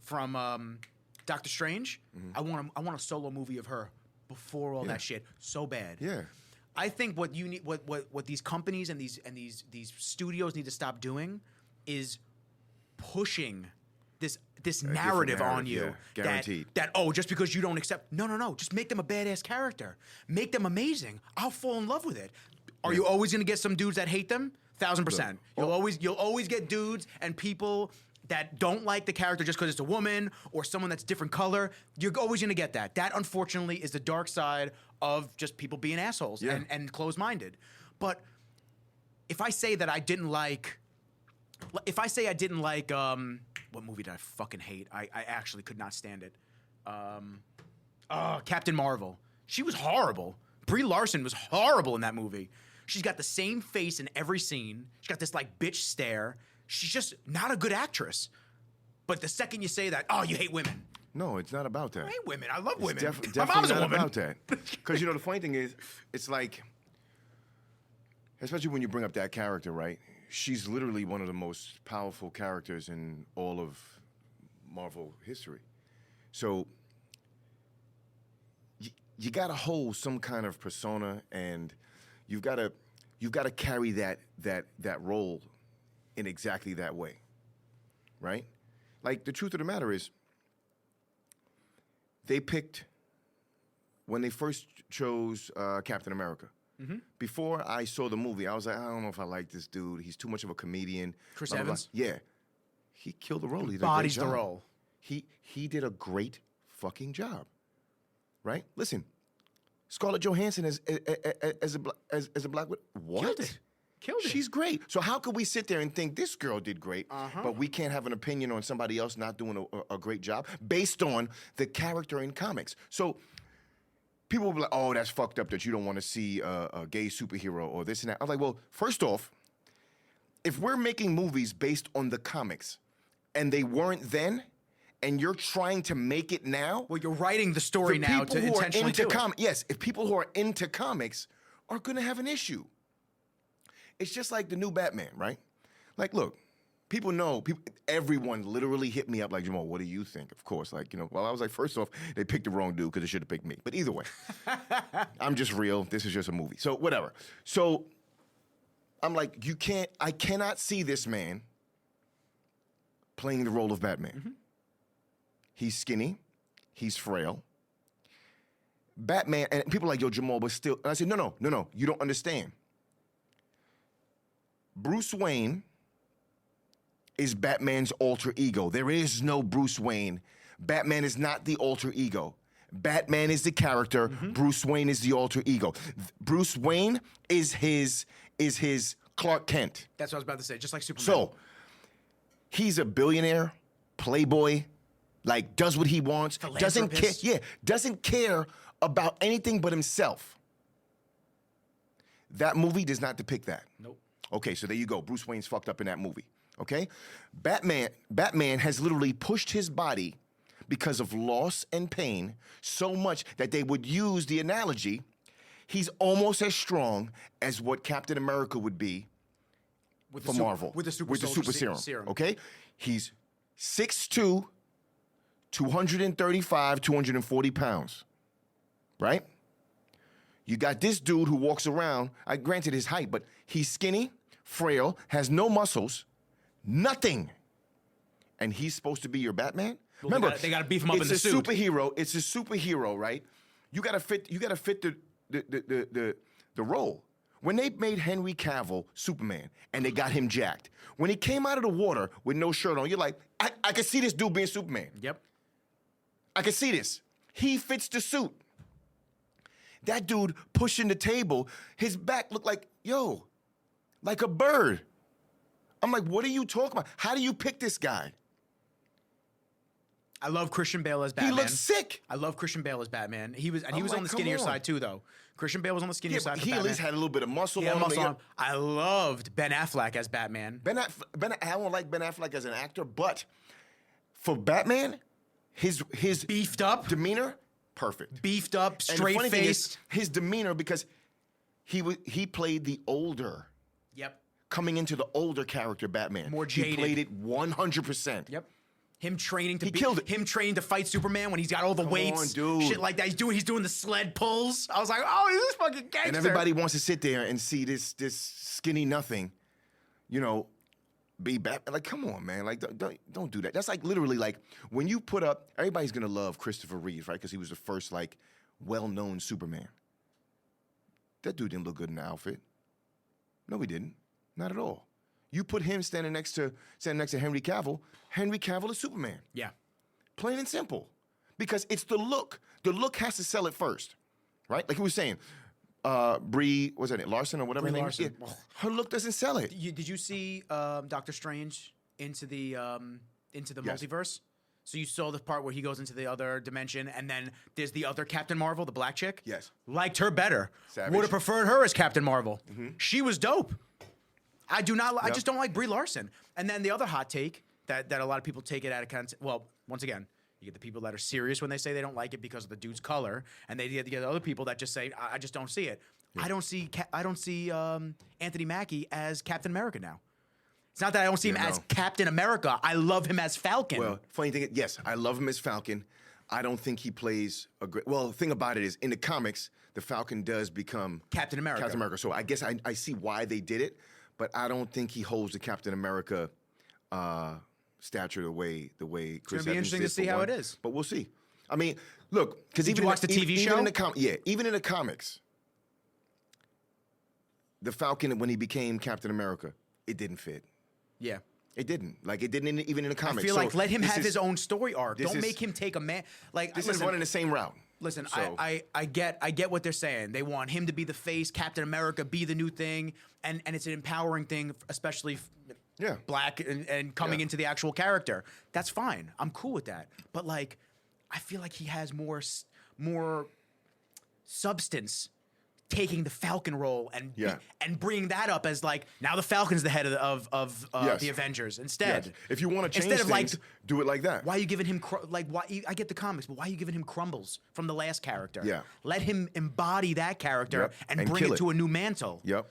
Speaker 1: Doctor Strange, I want a solo movie of her before all that shit so bad.
Speaker 2: Yeah.
Speaker 1: I think what you need, what these companies and these studios need to stop doing is pushing this narrative on you.
Speaker 2: Yeah. Guaranteed.
Speaker 1: That just because you don't accept, no, just make them a badass character, make them amazing. I'll fall in love with it. Are you always gonna get some dudes that hate them? 1,000%. You'll always get dudes and people that don't like the character just because it's a woman or someone that's different color. You're always going to get that. That, unfortunately, is the dark side of just people being assholes and closed-minded. But if I say that I didn't like... what movie did I fucking hate? I actually could not stand it. Captain Marvel. She was horrible. Brie Larson was horrible in that movie. She's got the same face in every scene. She's got this, like, bitch stare. She's just not a good actress. But the second you say that, you hate women.
Speaker 2: No, it's not about that.
Speaker 1: I hate women. I love women.
Speaker 2: Definitely
Speaker 1: My mom's a
Speaker 2: not
Speaker 1: woman.
Speaker 2: about that. Because, the funny thing is, it's like, especially when you bring up that character, right? She's literally one of the most powerful characters in all of Marvel history. So you got to hold some kind of persona, and you've got to carry that role in exactly that way, right? Like, the truth of the matter is, they picked, when they first chose Captain America, before I saw the movie, I was like, I don't know if I like this dude. He's too much of a comedian.
Speaker 1: Chris Evans?
Speaker 2: Yeah. He killed the role. He
Speaker 1: bodies the role.
Speaker 2: He did a great fucking job, right? Listen, Scarlett Johansson as a black widow. What?
Speaker 1: Killed it. Killed it.
Speaker 2: She's great. So how could we sit there and think this girl did great, but we can't have an opinion on somebody else not doing a great job based on the character in comics? So people will be like, oh, that's fucked up that you don't want to see a gay superhero or this and that. I was like, well, first off, if we're making movies based on the comics and they weren't then, and you're trying to make it now.
Speaker 1: Well, you're writing the story now to intentionally do it.
Speaker 2: Yes, if people who are into comics are going to have an issue. It's just like the new Batman, right? Like, look, people know, everyone literally hit me up like, Jamal, what do you think? Of course, like, well, I was like, first off, they picked the wrong dude because they should have picked me. But either way, I'm just real. This is just a movie. So whatever. So I'm like, I cannot see this man playing the role of Batman. Mm-hmm. He's skinny. He's frail. Batman, and people are like, yo, Jamal, but still. And I said, no, you don't understand. Bruce Wayne is Batman's alter ego. There is no Bruce Wayne. Batman is not the alter ego. Batman is the character. Mm-hmm. Bruce Wayne is the alter ego. Bruce Wayne is his Clark Kent.
Speaker 1: That's what I was about to say, just like Superman.
Speaker 2: So, he's a billionaire, playboy, like does what he wants, doesn't care about anything but himself. That movie does not depict that.
Speaker 1: Nope.
Speaker 2: Okay, so there you go. Bruce Wayne's fucked up in that movie. Okay? Batman has literally pushed his body because of loss and pain so much that they would use the analogy, he's almost as strong as what Captain America would be for Marvel.
Speaker 1: With the super serum.
Speaker 2: Okay? He's 6'2", 235, 240 pounds. Right? You got this dude who walks around, granted his height, but he's skinny, frail, has no muscles, nothing. And he's supposed to be your Batman?
Speaker 1: Well, remember, they gotta beef him up in the suit.
Speaker 2: It's a superhero, right? You gotta fit the role. When they made Henry Cavill Superman and they got him jacked, when he came out of the water with no shirt on, you're like, I can see this dude being Superman.
Speaker 1: Yep.
Speaker 2: I can see this. He fits the suit. That dude pushing the table, his back looked like, like a bird. I'm like, what are you talking about? How do you pick this guy?
Speaker 1: I love Christian Bale as Batman.
Speaker 2: He looks sick.
Speaker 1: I love Christian Bale as Batman. He was on the skinnier side too, though. Christian Bale was on the skinnier side.
Speaker 2: He at least had a little bit of muscle on him.
Speaker 1: I loved Ben Affleck as Batman.
Speaker 2: I don't like Ben Affleck as an actor, but for Batman, his
Speaker 1: beefed up
Speaker 2: demeanor, perfect.
Speaker 1: Beefed up, straight faced.
Speaker 2: His demeanor, because he played the older.
Speaker 1: Yep.
Speaker 2: Coming into the older character Batman.
Speaker 1: More jaded.
Speaker 2: He played it 100%.
Speaker 1: Yep. Him training to fight Superman when he's got all the weights,
Speaker 2: dude.
Speaker 1: Shit like that. He's doing the sled pulls. I was like, oh, he's this fucking gangster.
Speaker 2: And everybody wants to sit there and see this skinny nothing, be Batman. Like, come on, man. Like, don't do that. That's like literally like when you put up. Everybody's gonna love Christopher Reeve, right? Because he was the first like well-known Superman. That dude didn't look good in the outfit. No, he didn't. Not at all. You put him standing next to Henry Cavill. Henry Cavill is Superman.
Speaker 1: Yeah.
Speaker 2: Plain and simple. Because it's the look. The look has to sell it first, right? Like he was saying, Brie, was that it, Larson or whatever her name is? Yeah. Her look doesn't sell it.
Speaker 1: Did you see Doctor Strange into the multiverse? So you saw the part where he goes into the other dimension, and then there's the other Captain Marvel, the black chick.
Speaker 2: Yes.
Speaker 1: Liked her better.
Speaker 2: Savage.
Speaker 1: Would have preferred her as Captain Marvel.
Speaker 2: Mm-hmm.
Speaker 1: She was dope. I do not. I just don't like Brie Larson. And then the other hot take that a lot of people take it out of context. Well, once again, you get the people that are serious when they say they don't like it because of the dude's color, and they get other people that just say, I just don't see it. Yeah. I don't see Anthony Mackie as Captain America now. It's not that I don't see him as Captain America. I love him as Falcon.
Speaker 2: Well, funny thing, yes, I love him as Falcon. I don't think he plays a great. Well, the thing about it is, in the comics, the Falcon does become
Speaker 1: Captain America.
Speaker 2: So I guess I see why they did it. But I don't think he holds the Captain America stature the way Chris Evans.
Speaker 1: It's gonna be interesting to see how it is.
Speaker 2: But we'll see. I mean, look, because
Speaker 1: Did you watch the TV show?
Speaker 2: Even in the comics, the Falcon, when he became Captain America, it didn't fit.
Speaker 1: Yeah.
Speaker 2: It didn't. Like, it didn't even in the comics.
Speaker 1: I feel like let him have his own story arc. Don't make him take a man. Like,
Speaker 2: this is running the same route.
Speaker 1: Listen,
Speaker 2: So-
Speaker 1: I get what they're saying. They want him to be the face, Captain America, be the new thing, and it's an empowering thing, especially
Speaker 2: Yeah.
Speaker 1: black and coming
Speaker 2: Yeah.
Speaker 1: into the actual character. That's fine. I'm cool with that. But like, I feel like he has more substance taking the Falcon role and
Speaker 2: Yeah.
Speaker 1: and bringing that up as like now the Falcon's the head of
Speaker 2: Yes.
Speaker 1: the Avengers instead.
Speaker 2: Yes. If you want to change
Speaker 1: Instead of
Speaker 2: things,
Speaker 1: like
Speaker 2: do it like that.
Speaker 1: why are you giving him I get the comics, but why are you giving him crumbles from the last character?
Speaker 2: Yeah.
Speaker 1: Let him embody that character
Speaker 2: Yep.
Speaker 1: and
Speaker 2: And
Speaker 1: bring
Speaker 2: kill
Speaker 1: it
Speaker 2: it.
Speaker 1: to a new mantle.
Speaker 2: Yep.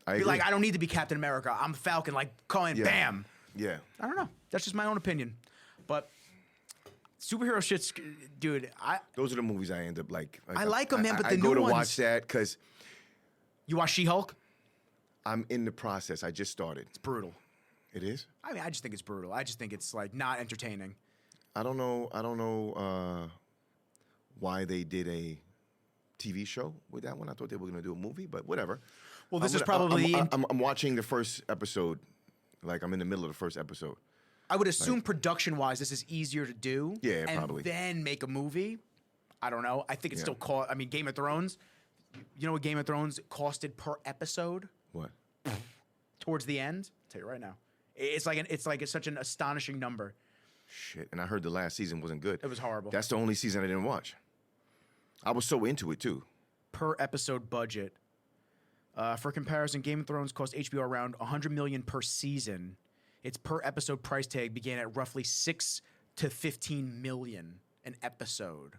Speaker 2: I
Speaker 1: Be
Speaker 2: agree.
Speaker 1: like, I don't need to be Captain America. I'm Falcon. Like, calling
Speaker 2: Yeah.
Speaker 1: bam.
Speaker 2: Yeah.
Speaker 1: I don't know. That's just my own opinion. But superhero shit's, dude.
Speaker 2: Those are the movies I end up like.
Speaker 1: I like 'em, man, but
Speaker 2: I
Speaker 1: the
Speaker 2: go
Speaker 1: new
Speaker 2: to
Speaker 1: ones-
Speaker 2: watch that because
Speaker 1: You watch She-Hulk?
Speaker 2: I'm in the process. I just started.
Speaker 1: It's brutal.
Speaker 2: It is.
Speaker 1: I mean, I just think it's brutal. I just think it's like not entertaining.
Speaker 2: I don't know why they did a TV show with that one. I thought they were going to do a movie, but whatever.
Speaker 1: Well, this is
Speaker 2: I'm gonna-
Speaker 1: probably.
Speaker 2: I'm watching the first episode. Like I'm in the middle of the first episode.
Speaker 1: I would assume production-wise, this is easier to do.
Speaker 2: Yeah,
Speaker 1: and
Speaker 2: probably.
Speaker 1: then make a movie. I don't know. I think it's
Speaker 2: Yeah.
Speaker 1: still cost. I mean, Game of Thrones. You know what Game of Thrones costed per episode
Speaker 2: What?
Speaker 1: towards the end? I'll tell you right now. It's such an astonishing number.
Speaker 2: Shit. And I heard the last season wasn't good.
Speaker 1: It was horrible.
Speaker 2: That's the only season I didn't watch. I was so into it too.
Speaker 1: Per episode budget. For comparison, Game of Thrones cost HBO around $100 million per season. Its per episode price tag began at roughly $6 to $15 million an episode.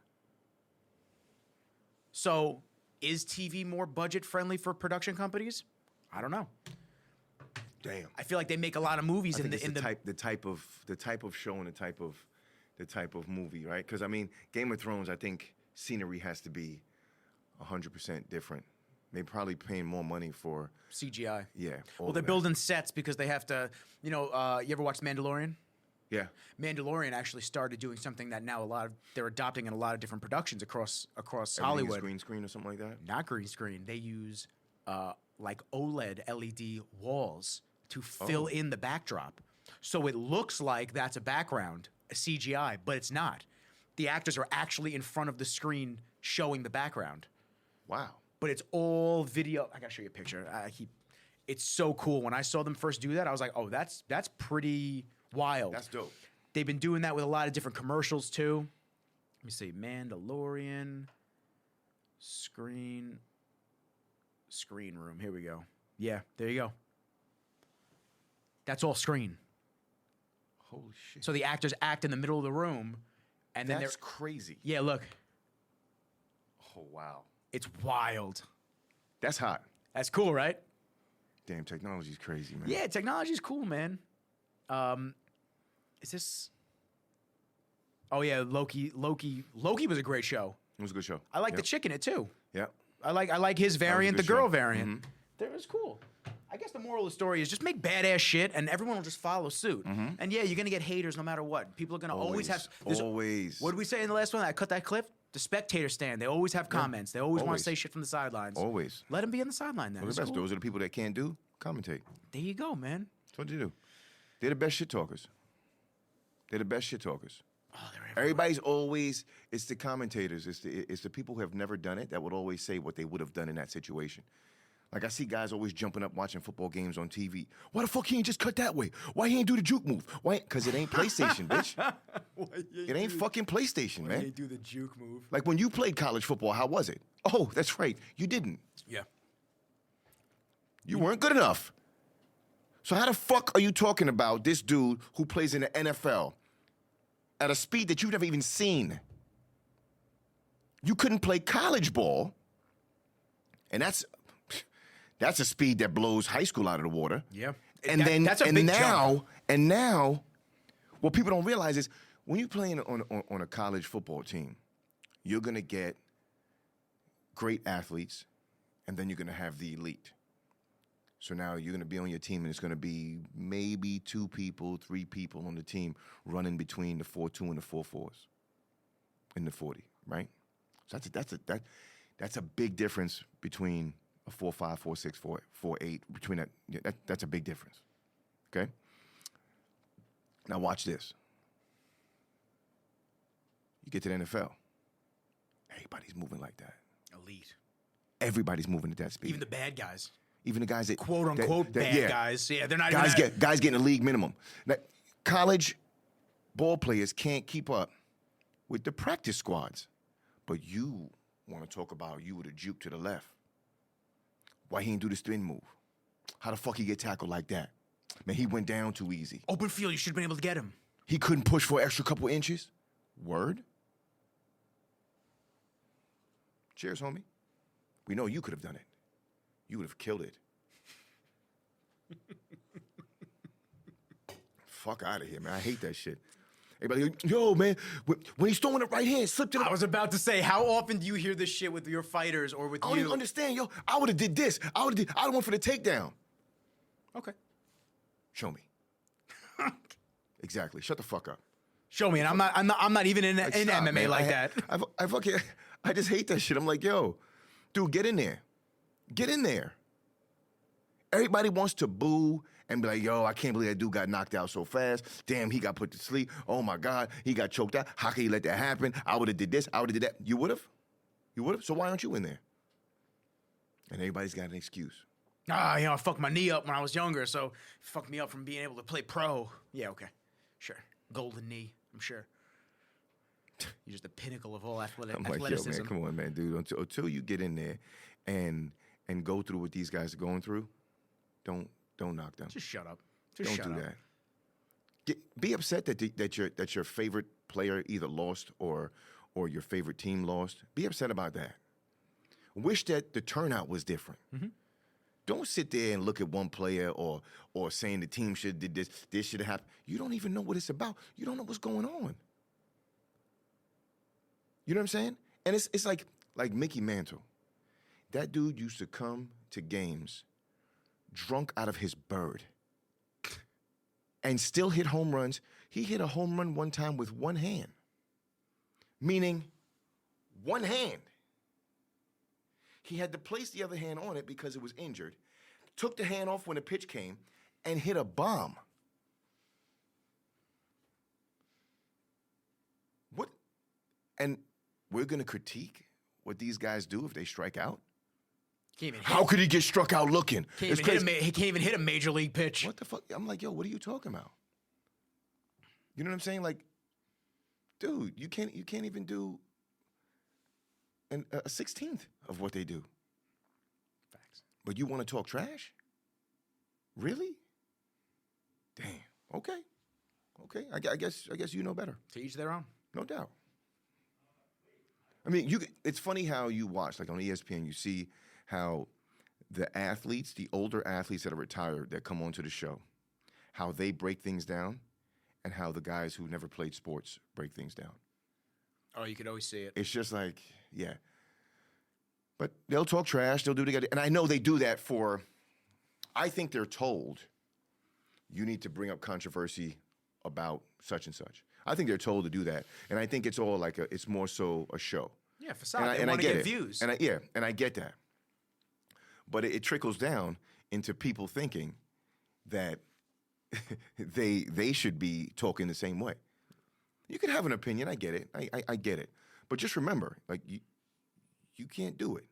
Speaker 1: So, is TV more budget friendly for production companies? I don't know.
Speaker 2: Damn.
Speaker 1: I feel like they make a lot of movies
Speaker 2: I
Speaker 1: in
Speaker 2: think
Speaker 1: the
Speaker 2: it's
Speaker 1: in
Speaker 2: the type of show and the type of movie, right? Because I mean, Game of Thrones, I think scenery has to be 100% different. They're probably paying more money for
Speaker 1: CGI.
Speaker 2: yeah. all
Speaker 1: Well, they're
Speaker 2: of that.
Speaker 1: building sets because they have to. You know, you ever watched Mandalorian?
Speaker 2: Yeah.
Speaker 1: Mandalorian actually started doing something that now they're adopting in a lot of different productions across
Speaker 2: Everything is
Speaker 1: Hollywood.
Speaker 2: green screen or something like that.
Speaker 1: Not green screen. They use like OLED LED walls to fill in the backdrop, so it looks like that's a background, a CGI, but it's not. The actors are actually in front of the screen showing the background,
Speaker 2: Wow.
Speaker 1: but it's all video. I gotta show you a picture. It's so cool. When I saw them first do that, I was like, oh, that's pretty wild.
Speaker 2: That's dope.
Speaker 1: They've been doing that with a lot of different commercials too. Let me see, Mandalorian screen room. Here we go. Yeah, there you go. That's all screen.
Speaker 2: Holy shit.
Speaker 1: So the actors act in the middle of the room, and then
Speaker 2: That's
Speaker 1: they're
Speaker 2: crazy.
Speaker 1: yeah. Look,
Speaker 2: Oh wow.
Speaker 1: it's wild.
Speaker 2: That's hot.
Speaker 1: That's cool, right?
Speaker 2: Damn, technology's crazy, man.
Speaker 1: Yeah, technology's cool, man. Is this? Oh yeah, Loki. Loki was a great show.
Speaker 2: It was a good show.
Speaker 1: I like the
Speaker 2: Yep.
Speaker 1: chick in it too.
Speaker 2: Yeah.
Speaker 1: I like his variant, the
Speaker 2: good
Speaker 1: girl
Speaker 2: show.
Speaker 1: variant. That was cool. I guess the moral of the story is just make badass shit, and everyone will just follow suit. And yeah, you're gonna get haters no matter what. People are gonna always have.
Speaker 2: Always.
Speaker 1: What did we say in the last one? I cut that clip. The spectator stand. They always have comments. They always want to
Speaker 2: Always.
Speaker 1: say shit from the sidelines.
Speaker 2: Always.
Speaker 1: Let them be on the sideline then.
Speaker 2: Well,
Speaker 1: It's
Speaker 2: the best.
Speaker 1: cool.
Speaker 2: Those are the people that can't do. Commentate.
Speaker 1: There you go, man.
Speaker 2: That's what you do. They're the best shit talkers. They're the best shit talkers.
Speaker 1: Oh, they're everywhere.
Speaker 2: Everybody's always, it's the commentators, it's the people who have never done it that would always say what they would have done in that situation. Like I see guys always jumping up watching football games on TV. Why the fuck he ain't just cut that way? Why he ain't do the juke move? Why? Because it ain't PlayStation, bitch. It ain't fucking PlayStation,
Speaker 1: They
Speaker 2: man.
Speaker 1: do the juke move.
Speaker 2: Like when you played college football, how was it? Oh, that's right. You didn't.
Speaker 1: Yeah.
Speaker 2: You weren't good enough. So how the fuck are you talking about this dude who plays in the NFL at a speed that you've never even seen? You couldn't play college ball, and that's a speed that blows high school out of the water.
Speaker 1: Yeah.
Speaker 2: And
Speaker 1: That's a big jump.
Speaker 2: now, what people don't realize is when you're playing on a college football team, you're gonna get great athletes, and then you're gonna have the elite. So now you're gonna be on your team, and it's gonna be maybe 2 people, 3 people on the team running between the 4.2 and the 4.4s in the 40, right? So that's a big difference between a 4.5, 4.6, 4.8. Between that's a big difference. Okay. Now watch this. You get to the NFL. Everybody's moving like that.
Speaker 1: Elite.
Speaker 2: Everybody's moving at that speed.
Speaker 1: Even the bad guys.
Speaker 2: Even the guys that
Speaker 1: Quote unquote bad guys. Yeah, they're not
Speaker 2: guys
Speaker 1: even
Speaker 2: guys getting a league minimum. Now, college ball players can't keep up with the practice squads. But you want to talk about you with a juke to the left. Why he didn't do the spin move? How the fuck he get tackled like that? Man, he went down too easy.
Speaker 1: open field. You should have been able to get him.
Speaker 2: He couldn't push for an extra couple inches. Word? Cheers, homie. We know you could have done it. You would have killed it. Fuck out of here, man. I hate that shit. Everybody, yo, man, when he's throwing it right hand, slipped it.
Speaker 1: I was about to say, how often do you hear this shit with your fighters or with
Speaker 2: I
Speaker 1: you?
Speaker 2: don't even understand, yo. I would have did this. I would have went for the takedown.
Speaker 1: Okay.
Speaker 2: Show me. Exactly. Shut the fuck up.
Speaker 1: Show me, and I'm not even in
Speaker 2: Stop,
Speaker 1: MMA
Speaker 2: man.
Speaker 1: like that.
Speaker 2: I just hate that shit. I'm like, yo, dude, get in there. Get in there. Everybody wants to boo and be like, yo, I can't believe that dude got knocked out so fast. Damn, he got put to sleep. Oh my God, he got choked out. How can you let that happen? I would have did this. I would have did that. You would have? You would have? So why aren't you in there? And everybody's got an excuse.
Speaker 1: I fucked my knee up when I was younger, so it fucked me up from being able to play pro. Yeah, okay. Sure. Golden knee, I'm sure. You're just the pinnacle of all athleticism.
Speaker 2: I'm like, yo, man, come on, man, dude. Until you get in there and go through what these guys are going through, don't knock them.
Speaker 1: Just shut up.
Speaker 2: Don't do that. Be upset that your favorite player either lost or your favorite team lost. Be upset about that. Wish that the turnout was different. Mm-hmm. Don't sit there and look at one player or saying the team should have did this should have happened. You don't even know what it's about. You don't know what's going on. You know what I'm saying? And it's like Mickey Mantle. That dude used to come to games drunk out of his bird and still hit home runs. He hit a home run one time with one hand, meaning one hand. He had to place the other hand on it because it was injured, took the hand off when the pitch came, and hit a bomb. What? And we're going to critique what these guys do if they strike out? How could he get struck out looking?
Speaker 1: He can't even hit a major league pitch.
Speaker 2: What the fuck? I'm like, yo, what are you talking about? You know what I'm saying? Like, dude, you can't even do a 16th of what they do.
Speaker 1: Facts.
Speaker 2: But you want to talk trash? Really? Damn. Okay. I guess you know better.
Speaker 1: To each their own.
Speaker 2: No doubt. I mean, it's funny how you watch, like on ESPN, you see how the older athletes that are retired that come onto the show, how they break things down, and how the guys who never played sports break things down.
Speaker 1: Oh, you could always see it.
Speaker 2: It's just like, yeah. But they'll talk trash, they'll do together. And I know they do that I think they're told, you need to bring up controversy about such and such. I think they're told to do that. And I think it's all like it's more so a show.
Speaker 1: Yeah, facade. They want to get views.
Speaker 2: And I get that. But it trickles down into people thinking that they should be talking the same way. You can have an opinion. I get it. I get it. But just remember, like you can't do it.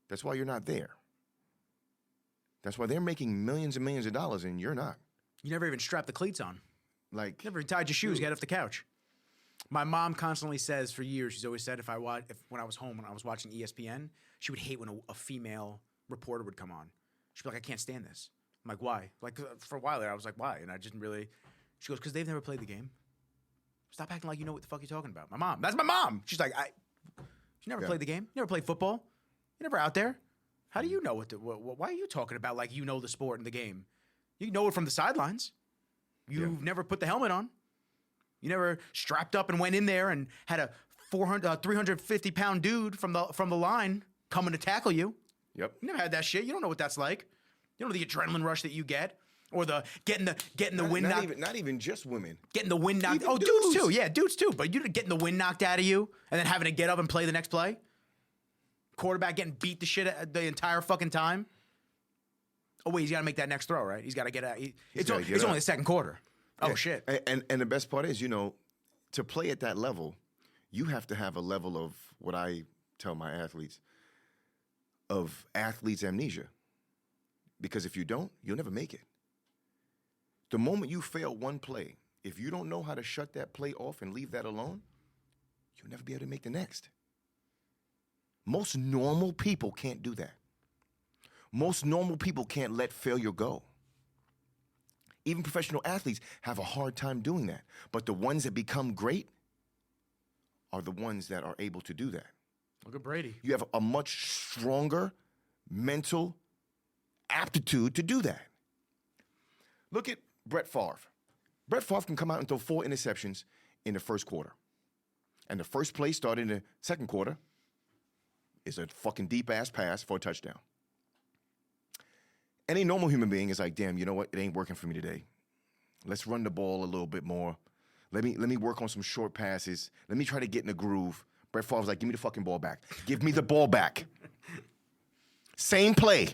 Speaker 2: That's why you're not there. That's why they're making millions and millions of dollars and you're not.
Speaker 1: You never even strapped the cleats on.
Speaker 2: Like,
Speaker 1: never tied your shoes, get off the couch. My mom constantly says for years, she's always said when I was home, when I was watching ESPN, she would hate when a female reporter would come on. She'd be like, I can't stand this. I'm like, why? Like, for a while there, I was like, why? And I didn't really. She goes, because they've never played the game. Stop acting like you know what the fuck you're talking about. My mom. That's my mom. She's like, she never played the game. You never played football. You're never out there. How do you know why are you talking about like you know the sport and the game? You know it from the sidelines. You've never put the helmet on. You never strapped up and went in there and had a 350-pound dude from the line coming to tackle you.
Speaker 2: Yep.
Speaker 1: You never had that shit. You don't know what that's like. You don't know the adrenaline rush that you get, or the getting the wind knocked.
Speaker 2: Not even just women.
Speaker 1: Getting the wind knocked.
Speaker 2: Even
Speaker 1: dudes too. Yeah, dudes too. But you getting the wind knocked out of you, and then having to get up and play the next play. Quarterback getting beat the shit the entire fucking time. Oh wait, he's got to make that next throw, right? He's got to get out. It's only the second quarter. Oh shit.
Speaker 2: And the best part is, to play at that level, you have to have a level of what I tell my athletes, of athlete's amnesia. Because if you don't, you'll never make it. The moment you fail one play, if you don't know how to shut that play off and leave that alone, you'll never be able to make the next. Most normal people can't do that. Most normal people can't let failure go. Even professional athletes have a hard time doing that. But the ones that become great are the ones that are able to do that.
Speaker 1: Look at Brady.
Speaker 2: You have a much stronger mental aptitude to do that. Look at Brett Favre. Brett Favre can come out and throw 4 interceptions in the first quarter. And the first play started in the second quarter is a fucking deep-ass pass for a touchdown. Any normal human being is like, damn, you know what? It ain't working for me today. Let's run the ball a little bit more. Let me work on some short passes. Let me try to get in a groove. Brett Favre's like, give me the fucking ball back. Give me the ball back. Same play.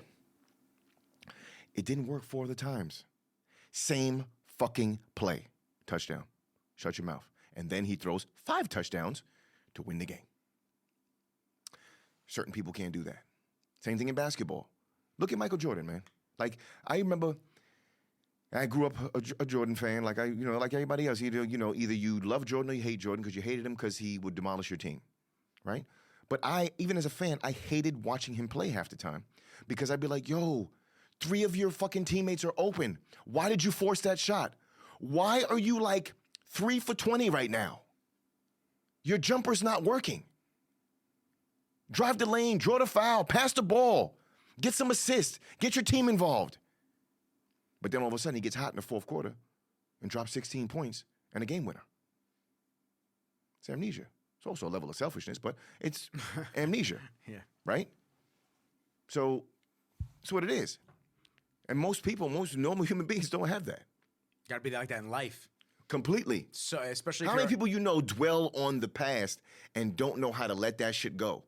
Speaker 2: It didn't work 4 other times. Same fucking play. Touchdown. Shut your mouth. And then he throws 5 touchdowns to win the game. Certain people can't do that. Same thing in basketball. Look at Michael Jordan, man. Like, I remember I grew up a Jordan fan, like like everybody else. Either you love Jordan or you hate Jordan because you hated him because he would demolish your team, right? But even as a fan, I hated watching him play half the time because I'd be like, yo, 3 of your fucking teammates are open. Why did you force that shot? Why are you like 3 for 20 right now? Your jumper's not working. Drive the lane, draw the foul, pass the ball, get some assists, get your team involved. But then all of a sudden he gets hot in the fourth quarter and drops 16 points and a game winner. It's amnesia. It's also a level of selfishness, but it's amnesia.
Speaker 1: Yeah.
Speaker 2: Right? So that's what it is. And most normal human beings don't have that.
Speaker 1: Got to be like that in life.
Speaker 2: Completely.
Speaker 1: So especially
Speaker 2: how many people dwell on the past and don't know how to let that shit go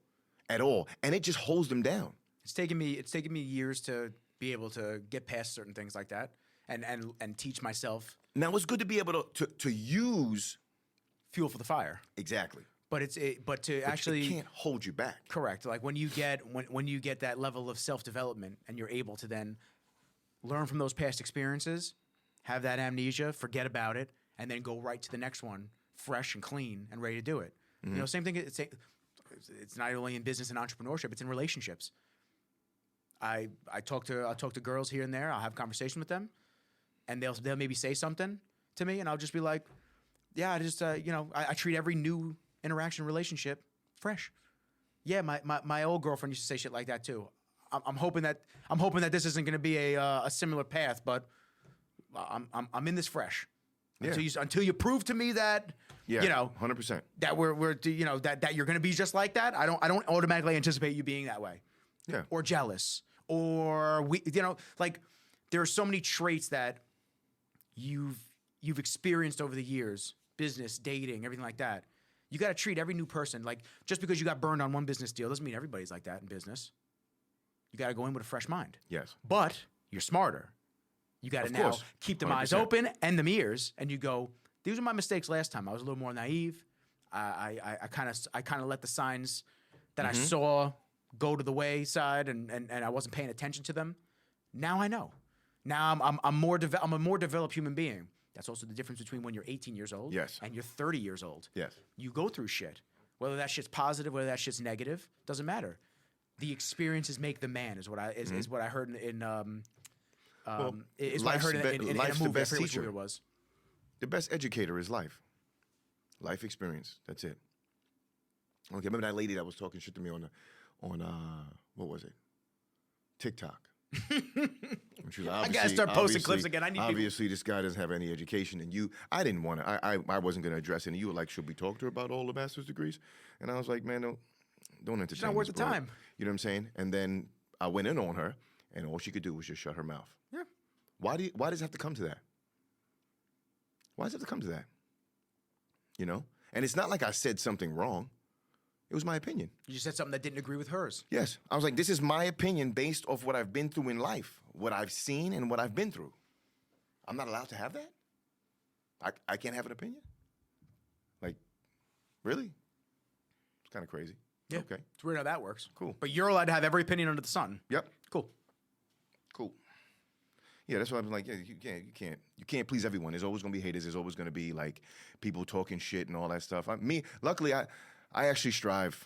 Speaker 2: at all, and it just holds them down.
Speaker 1: It's taken me years to be able to get past certain things like that and teach myself.
Speaker 2: Now it's good to be able to use
Speaker 1: fuel for the fire.
Speaker 2: Exactly.
Speaker 1: But actually
Speaker 2: it can't hold you back.
Speaker 1: Correct. Like when you get that level of self-development and you're able to then learn from those past experiences, have that amnesia, forget about it, and then go right to the next one, fresh and clean and ready to do it. Mm-hmm. Same thing. It's not only in business and entrepreneurship; it's in relationships. I talk to girls here and there. I'll have a conversation with them, and they'll maybe say something to me, and I'll just be like, "Yeah, I just I treat every new interaction, relationship fresh." Yeah, my old girlfriend used to say shit like that too. I'm hoping that this isn't going to be a similar path, but I'm in this fresh. Yeah. Until you prove to me that
Speaker 2: 100%
Speaker 1: that we're that you're going to be just like that. I don't automatically anticipate you being that way.
Speaker 2: Yeah.
Speaker 1: Or jealous, or like there are so many traits that you've experienced over the years, business, dating, everything like that. You got to treat every new person like just because you got burned on one business deal doesn't mean everybody's like that in business. You got to go in with a fresh mind.
Speaker 2: Yes.
Speaker 1: But you're smarter. You got to now keep them 100%. Eyes open and them ears, and you go, these are my mistakes last time. I was a little more naive. I kind of let the signs that I saw go to the wayside, and I wasn't paying attention to them. Now I know. Now I'm a more developed human being. That's also the difference between when you're 18 years old and you're 30 years old.
Speaker 2: Yes.
Speaker 1: You go through shit. Whether that shit's positive, whether that shit's negative, doesn't matter. The experiences make the man is what I heard in what I heard in a movie.
Speaker 2: The best
Speaker 1: I forget which
Speaker 2: teacher.
Speaker 1: movie it was.
Speaker 2: The best educator is life. Life experience. That's it. Okay, remember that lady that was talking shit to me on what was it? TikTok. She was
Speaker 1: I gotta start posting clips again. I need
Speaker 2: obviously this guy doesn't have any education, and I didn't want to. I wasn't going to address it. And you were like, should we talk to her about all the master's degrees? And I was like, man, don't entertain.
Speaker 1: It's not worth the time.
Speaker 2: You know what I'm saying? And then I went in on her, and all she could do was just shut her mouth.
Speaker 1: Yeah.
Speaker 2: Why does it have to come to that? Why does it have to come to that? And it's not like I said something wrong. It was my opinion.
Speaker 1: You just said something that didn't agree with hers.
Speaker 2: Yes. I was like, this is my opinion based off what I've been through in life, what I've seen and what I've been through. I'm not allowed to have that? I can't have an opinion? Like, really? kind of crazy.
Speaker 1: Yeah.
Speaker 2: Okay.
Speaker 1: It's weird how that works.
Speaker 2: Cool.
Speaker 1: But you're allowed to have every opinion under the sun.
Speaker 2: Yep.
Speaker 1: Cool.
Speaker 2: Cool. Yeah, that's why I'm like, yeah, you can't please everyone. There's always gonna be haters. There's always gonna be like people talking shit and all that stuff. Luckily, I actually strive.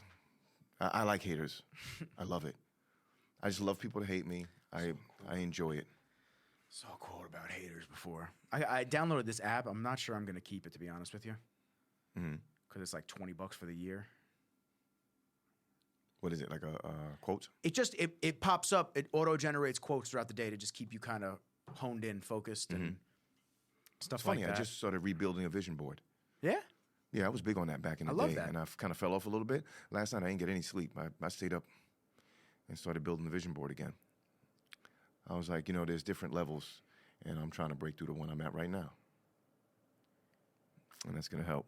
Speaker 2: I like haters. I love it. I just love people to hate me. I enjoy it.
Speaker 1: Saw a quote about haters before. I downloaded this app. I'm not sure I'm gonna keep it, to be honest with you. Because it's like $20 for the year.
Speaker 2: What is it, like a quote?
Speaker 1: It pops up. It auto generates quotes throughout the day to just keep you kind of honed in, focused, and stuff like that.
Speaker 2: I just started rebuilding a vision board.
Speaker 1: Yeah.
Speaker 2: Yeah, I was big on that back in the
Speaker 1: I
Speaker 2: day,
Speaker 1: love that.
Speaker 2: and I kind of fell off a little bit. Last night I didn't get any sleep. I stayed up and started building the vision board again. I was like, there's different levels, and I'm trying to break through the one I'm at right now, and that's gonna help.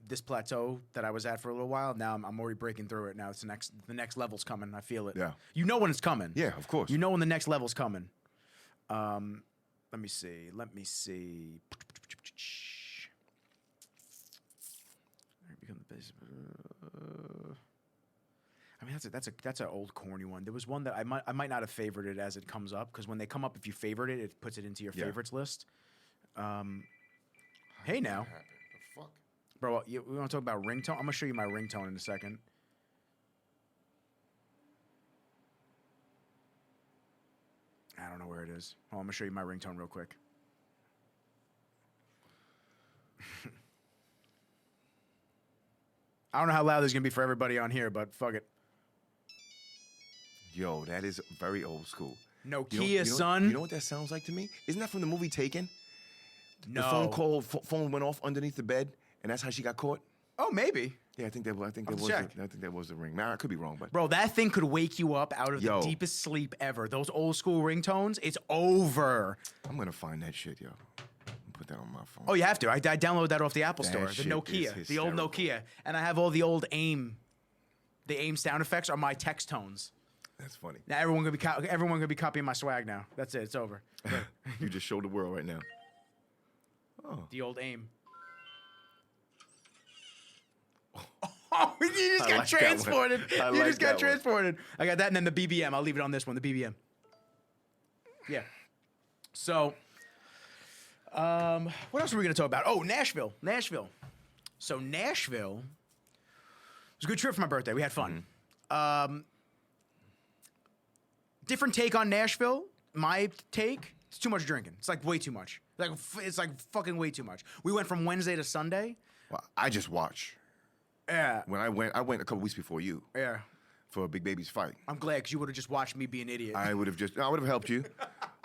Speaker 1: This plateau that I was at for a little while. Now I'm already breaking through it. Now it's the next level's coming. I feel it.
Speaker 2: Yeah.
Speaker 1: You know when it's coming.
Speaker 2: Yeah, of course.
Speaker 1: You know when the next level's coming. Let me see. I mean, that's an old corny one. There was one that I might not have favored it as it comes up, because when they come up, if you favored it, it puts it into your favorites list. Hey now,
Speaker 2: The fuck?
Speaker 1: bro, we want to talk about ringtone? I'm gonna show you my ringtone in a second. I don't know where it is. Oh, I'm gonna show you my ringtone real quick. I don't know how loud this is gonna be for everybody on here, but fuck it.
Speaker 2: Yo, that is very old school.
Speaker 1: Nokia, son.
Speaker 2: You know what that sounds like to me? Isn't that from the movie Taken?
Speaker 1: No.
Speaker 2: The phone went off underneath the bed, and that's how she got caught.
Speaker 1: Oh, maybe.
Speaker 2: Yeah, I think that was the ring. Man, I could be wrong, but
Speaker 1: Bro, that thing could wake you up out of the deepest sleep ever. Those old school ringtones, it's over.
Speaker 2: I'm gonna find that shit, yo. Put that on my phone.
Speaker 1: Oh, you have to. I downloaded that off the Apple
Speaker 2: That
Speaker 1: Store. The
Speaker 2: shit
Speaker 1: Nokia,
Speaker 2: is
Speaker 1: the old
Speaker 2: hysterical.
Speaker 1: Nokia, and I have all the old AIM. The AIM sound effects are my text tones.
Speaker 2: That's funny.
Speaker 1: Now everyone gonna be copying my swag now. That's it. It's over.
Speaker 2: You just showed the world right now. Oh.
Speaker 1: The old AIM. Oh, you just got
Speaker 2: like that one.
Speaker 1: transported.
Speaker 2: I
Speaker 1: You
Speaker 2: like
Speaker 1: just got
Speaker 2: that one.
Speaker 1: transported. I got that, and then the BBM. I'll leave it on this one. The BBM. Yeah. So, what else are we gonna talk about? Oh, Nashville. So Nashville was a good trip for my birthday. We had fun. Different take on Nashville. My take: it's too much drinking. It's like way too much. It's like fucking way too much. We went from Wednesday to Sunday.
Speaker 2: Well, I just watch.
Speaker 1: Yeah.
Speaker 2: When I went a couple weeks before you
Speaker 1: Yeah.
Speaker 2: for Big Baby's fight.
Speaker 1: I'm glad, because you would have just watched me be an idiot.
Speaker 2: I would have helped you,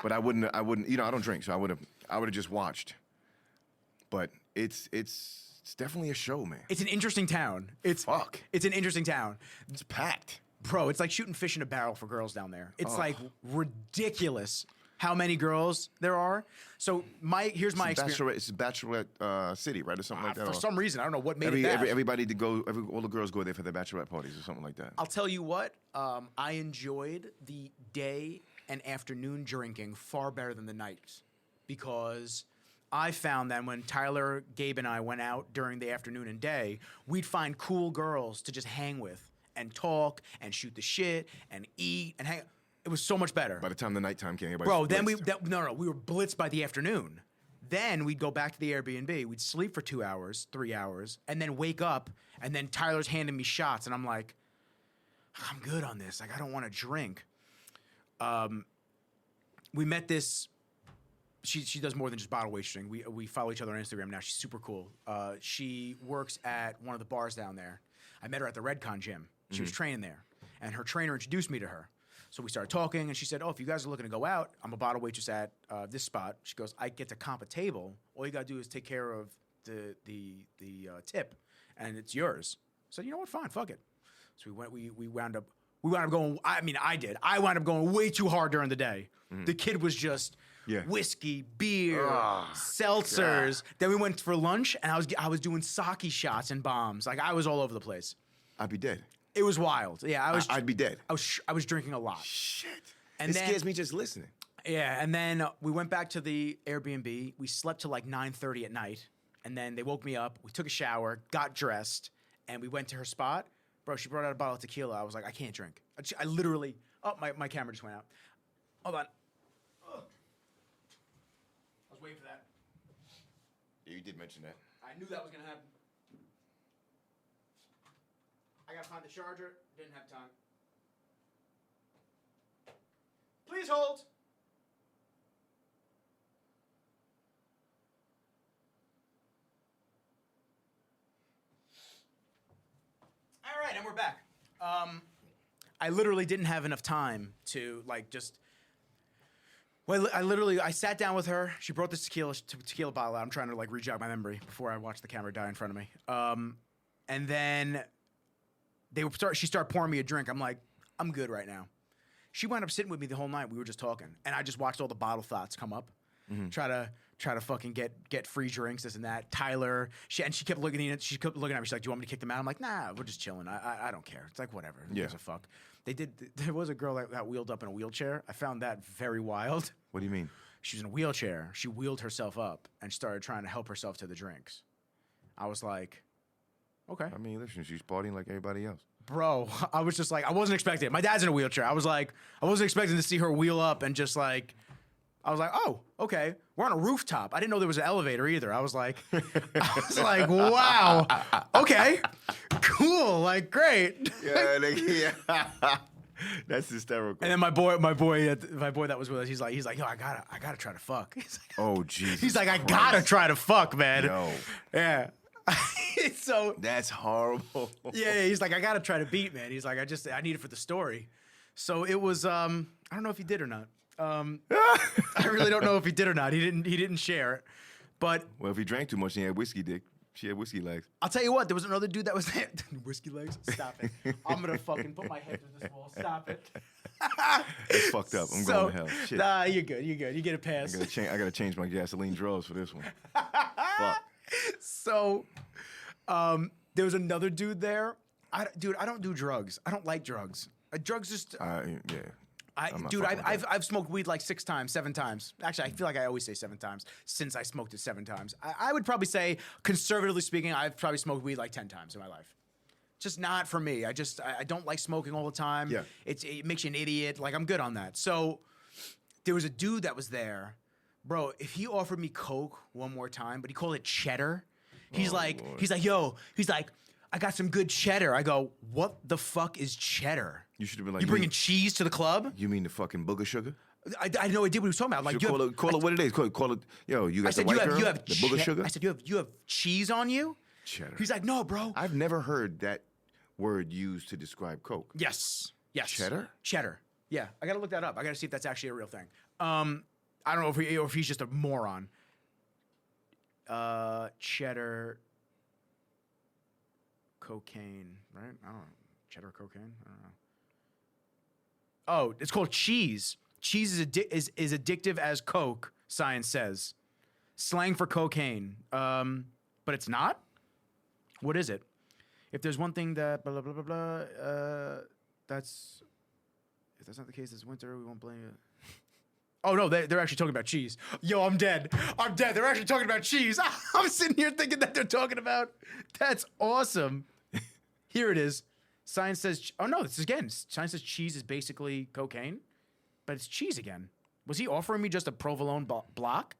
Speaker 2: but I wouldn't. I don't drink, so I would have just watched. But it's definitely a show, man.
Speaker 1: It's an interesting town. It's an interesting town.
Speaker 2: It's packed.
Speaker 1: Bro, it's like shooting fish in a barrel for girls down there. It's like ridiculous how many girls there are. So here's my experience.
Speaker 2: It's a bachelorette city, right, or something like that.
Speaker 1: For
Speaker 2: or
Speaker 1: some reason, I don't know what made it that.
Speaker 2: everybody to go. All the girls go there for their bachelorette parties or something like that.
Speaker 1: I'll tell you what, I enjoyed the day and afternoon drinking far better than the night, because I found that when Tyler, Gabe, and I went out during the afternoon and day, we'd find cool girls to just hang with and talk and shoot the shit and eat and hang. It was so much better.
Speaker 2: By the time the nighttime came,
Speaker 1: Bro, then we were blitzed by the afternoon. Then we'd go back to the Airbnb. We'd sleep for 2 hours, 3 hours, and then wake up, and then Tyler's handing me shots, and I'm like, I'm good on this. Like, I don't want to drink. We met this. She does more than just bottle waitressing. We follow each other on Instagram now. She's super cool. She works at one of the bars down there. I met her at the Redcon gym. She was training there, and her trainer introduced me to her. So we started talking, and she said, "Oh, if you guys are looking to go out, I'm a bottle waitress at this spot." She goes, "I get to comp a table. All you gotta do is take care of the tip, and it's yours." So you know what? Fine, fuck it. So we wound up going. I mean, I did. I wound up going way too hard during the day. The kid was just whiskey, beer, seltzers. Then we went for lunch, and I was doing sake shots and bombs. Like, I was all over the place.
Speaker 2: I'd be dead.
Speaker 1: It was wild. Yeah,
Speaker 2: I'd be dead.
Speaker 1: I was drinking a lot.
Speaker 2: Shit.
Speaker 1: And
Speaker 2: it
Speaker 1: then,
Speaker 2: scares me just listening.
Speaker 1: Yeah, and then we went back to the Airbnb. We slept till like 9:30 at night, and then they woke me up. We took a shower, got dressed, and we went to her spot. Bro, she brought out a bottle of tequila. I was like, I can't drink. I literally, my camera just went out. Hold on. Ugh. I was waiting for that.
Speaker 2: Yeah, you did mention that.
Speaker 1: I knew that was going to happen. I got to find the charger. Didn't have time. Please hold. All right, and we're back. I literally didn't have enough time to like just. Well, I sat down with her. She brought this tequila bottle out. I'm trying to like rejog my memory before I watch the camera die in front of me. And then she started pouring me a drink. I'm like, I'm good right now. She wound up sitting with me the whole night. We were just talking, and I just watched all the bottle thoughts come up. Try to fucking get free drinks, this and that. Tyler, she kept looking at me. She's like, "Do you want me to kick them out?" I'm like, "Nah, we're just chilling. I don't care. It's like whatever. Who gives a fuck." There was a girl that got wheeled up in a wheelchair. I found that very wild.
Speaker 2: What do you mean?
Speaker 1: She was in a wheelchair. She wheeled herself up and started trying to help herself to the drinks. I was like, okay.
Speaker 2: I mean, listen, she's partying like everybody else.
Speaker 1: Bro, I was just like, I wasn't expecting it. My dad's in a wheelchair. I was like, I wasn't expecting to see her wheel up and just like, I was like, oh, okay. We're on a rooftop. I didn't know there was an elevator either. I was like, wow, okay, cool, like great.
Speaker 2: Yeah. That's hysterical.
Speaker 1: And then my boy that was with us, he's like, yo, I gotta try to fuck. He's like,
Speaker 2: oh Jesus.
Speaker 1: He's like, I gotta try to fuck, man.
Speaker 2: Yo.
Speaker 1: Yeah. So
Speaker 2: that's horrible.
Speaker 1: Yeah, he's like, I gotta try to beat, man. He's like, I need it for the story. So it was, I don't know if he did or not. I really don't know if he did or not. He didn't share it. But
Speaker 2: well, if he drank too much, he had whiskey dick. She had whiskey legs.
Speaker 1: I'll tell you what, there was another dude that was there. Whiskey legs? Stop it. I'm gonna fucking put my head through this wall. Stop it.
Speaker 2: It's fucked up. I'm going to hell. Shit.
Speaker 1: Nah, you're good. You get a pass.
Speaker 2: I gotta change my gasoline drawers for this one. Fuck.
Speaker 1: So, there was another dude there. I don't do drugs. I don't like drugs. Drugs just.
Speaker 2: Yeah.
Speaker 1: I've smoked weed like 6 times, 7 times. Actually, I feel like I always say 7 times since I smoked it 7 times. I would probably say, conservatively speaking, I've probably smoked weed like 10 times in my life. Just not for me. I don't like smoking all the time.
Speaker 2: Yeah.
Speaker 1: It makes you an idiot. Like, I'm good on that. So there was a dude that was there. Bro, if he offered me Coke one more time, but he called it cheddar. He's like, I got some good cheddar. I go, what the fuck is cheddar?
Speaker 2: You should have been like,
Speaker 1: you bringing cheese to the club?
Speaker 2: You mean the fucking booger sugar?
Speaker 1: I had no idea what he was talking about. I'm like,
Speaker 2: call it what it is. Call it. Yo, you got the white girl, the booger sugar.
Speaker 1: I said, you have cheese on you?
Speaker 2: Cheddar.
Speaker 1: He's like, no, bro.
Speaker 2: I've never heard that word used to describe Coke.
Speaker 1: Yes.
Speaker 2: Cheddar.
Speaker 1: Yeah, I gotta look that up. I gotta see if that's actually a real thing. I don't know if he's just a moron. Cheddar. Cocaine, right? I don't know. Cheddar cocaine? I don't know. Oh, it's called cheese. Cheese is addictive as Coke, science says. Slang for cocaine. But it's not? What is it? If there's one thing that blah, blah, blah, blah, blah, if that's not the case this winter, we won't blame it. Oh, no, they're actually talking about cheese. Yo, I'm dead. They're actually talking about cheese. I'm sitting here thinking that they're talking about. That's awesome. Here it is. Science says, oh no, this is again. Science says cheese is basically cocaine, but it's cheese again. Was he offering me just a provolone block?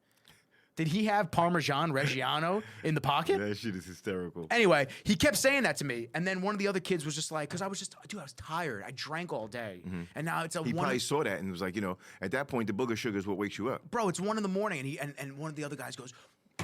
Speaker 1: Did he have Parmesan Reggiano in the pocket?
Speaker 2: That shit is hysterical.
Speaker 1: Anyway, he kept saying that to me. And then one of the other kids was just like, because I was tired. I drank all day. Mm-hmm. And now it's
Speaker 2: He probably saw that and was like, at that point, the booger sugar is what wakes you up.
Speaker 1: Bro, it's 1 a.m. and one of the other guys goes,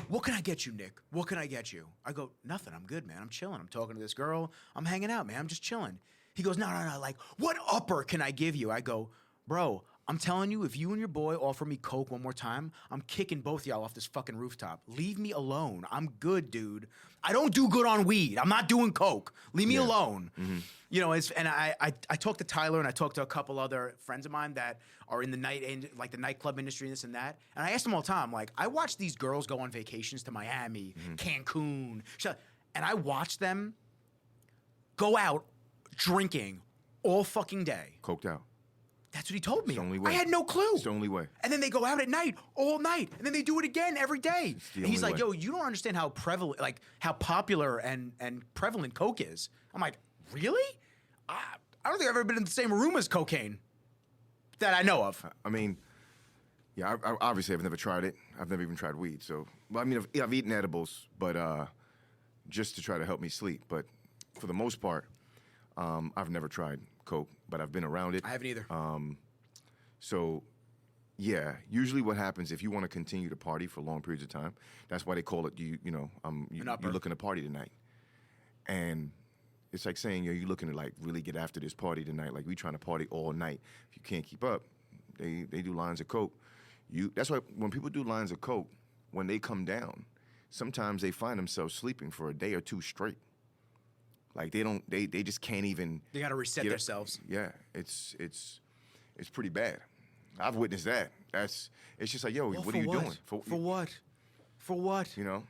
Speaker 1: what can I get you, Nick? What can I get you? I go, nothing. I'm good, man. I'm chilling. I'm talking to this girl. I'm hanging out, man. I'm just chilling. He goes, no. Like, what upper can I give you? I go, bro, I'm telling you, if you and your boy offer me Coke one more time, I'm kicking both of y'all off this fucking rooftop. Leave me alone. I'm good, dude. I don't do good on weed. I'm not doing Coke. Leave me alone. Mm-hmm. And I talked to Tyler and I talked to a couple other friends of mine that are in the the nightclub industry and this and that. And I asked them all the time, like, I watch these girls go on vacations to Miami, Cancun, and I watch them go out drinking all fucking day.
Speaker 2: Coked out.
Speaker 1: That's what he told me.
Speaker 2: It's the only way.
Speaker 1: I had no clue.
Speaker 2: It's the only way.
Speaker 1: And then they go out at night, all night, and then they do it again every day.
Speaker 2: the
Speaker 1: And he's
Speaker 2: only
Speaker 1: like,
Speaker 2: way.
Speaker 1: "Yo, you don't understand how prevalent, like how popular and prevalent coke is." I'm like, "Really? I don't think I've ever been in the same room as cocaine that I know of."
Speaker 2: I mean, yeah, I obviously I've never tried it. I've never even tried weed. So, well, I mean, I've eaten edibles, but just to try to help me sleep. But for the most part, I've never tried coke, but I've been around it.
Speaker 1: I haven't either.
Speaker 2: So, yeah, usually what happens if you want to continue to party for long periods of time, that's why they call it, you're looking to party tonight. And it's like saying, you're looking to like really get after this party tonight. Like we trying to party all night. If you can't keep up, they do lines of coke. That's why when people do lines of coke, when they come down, sometimes they find themselves sleeping for a day or two straight. Like they just can't even.
Speaker 1: They got to reset themselves.
Speaker 2: Yeah, it's pretty bad. I've witnessed that. It's just like, yo, what are you doing?
Speaker 1: For what? For what?
Speaker 2: You know?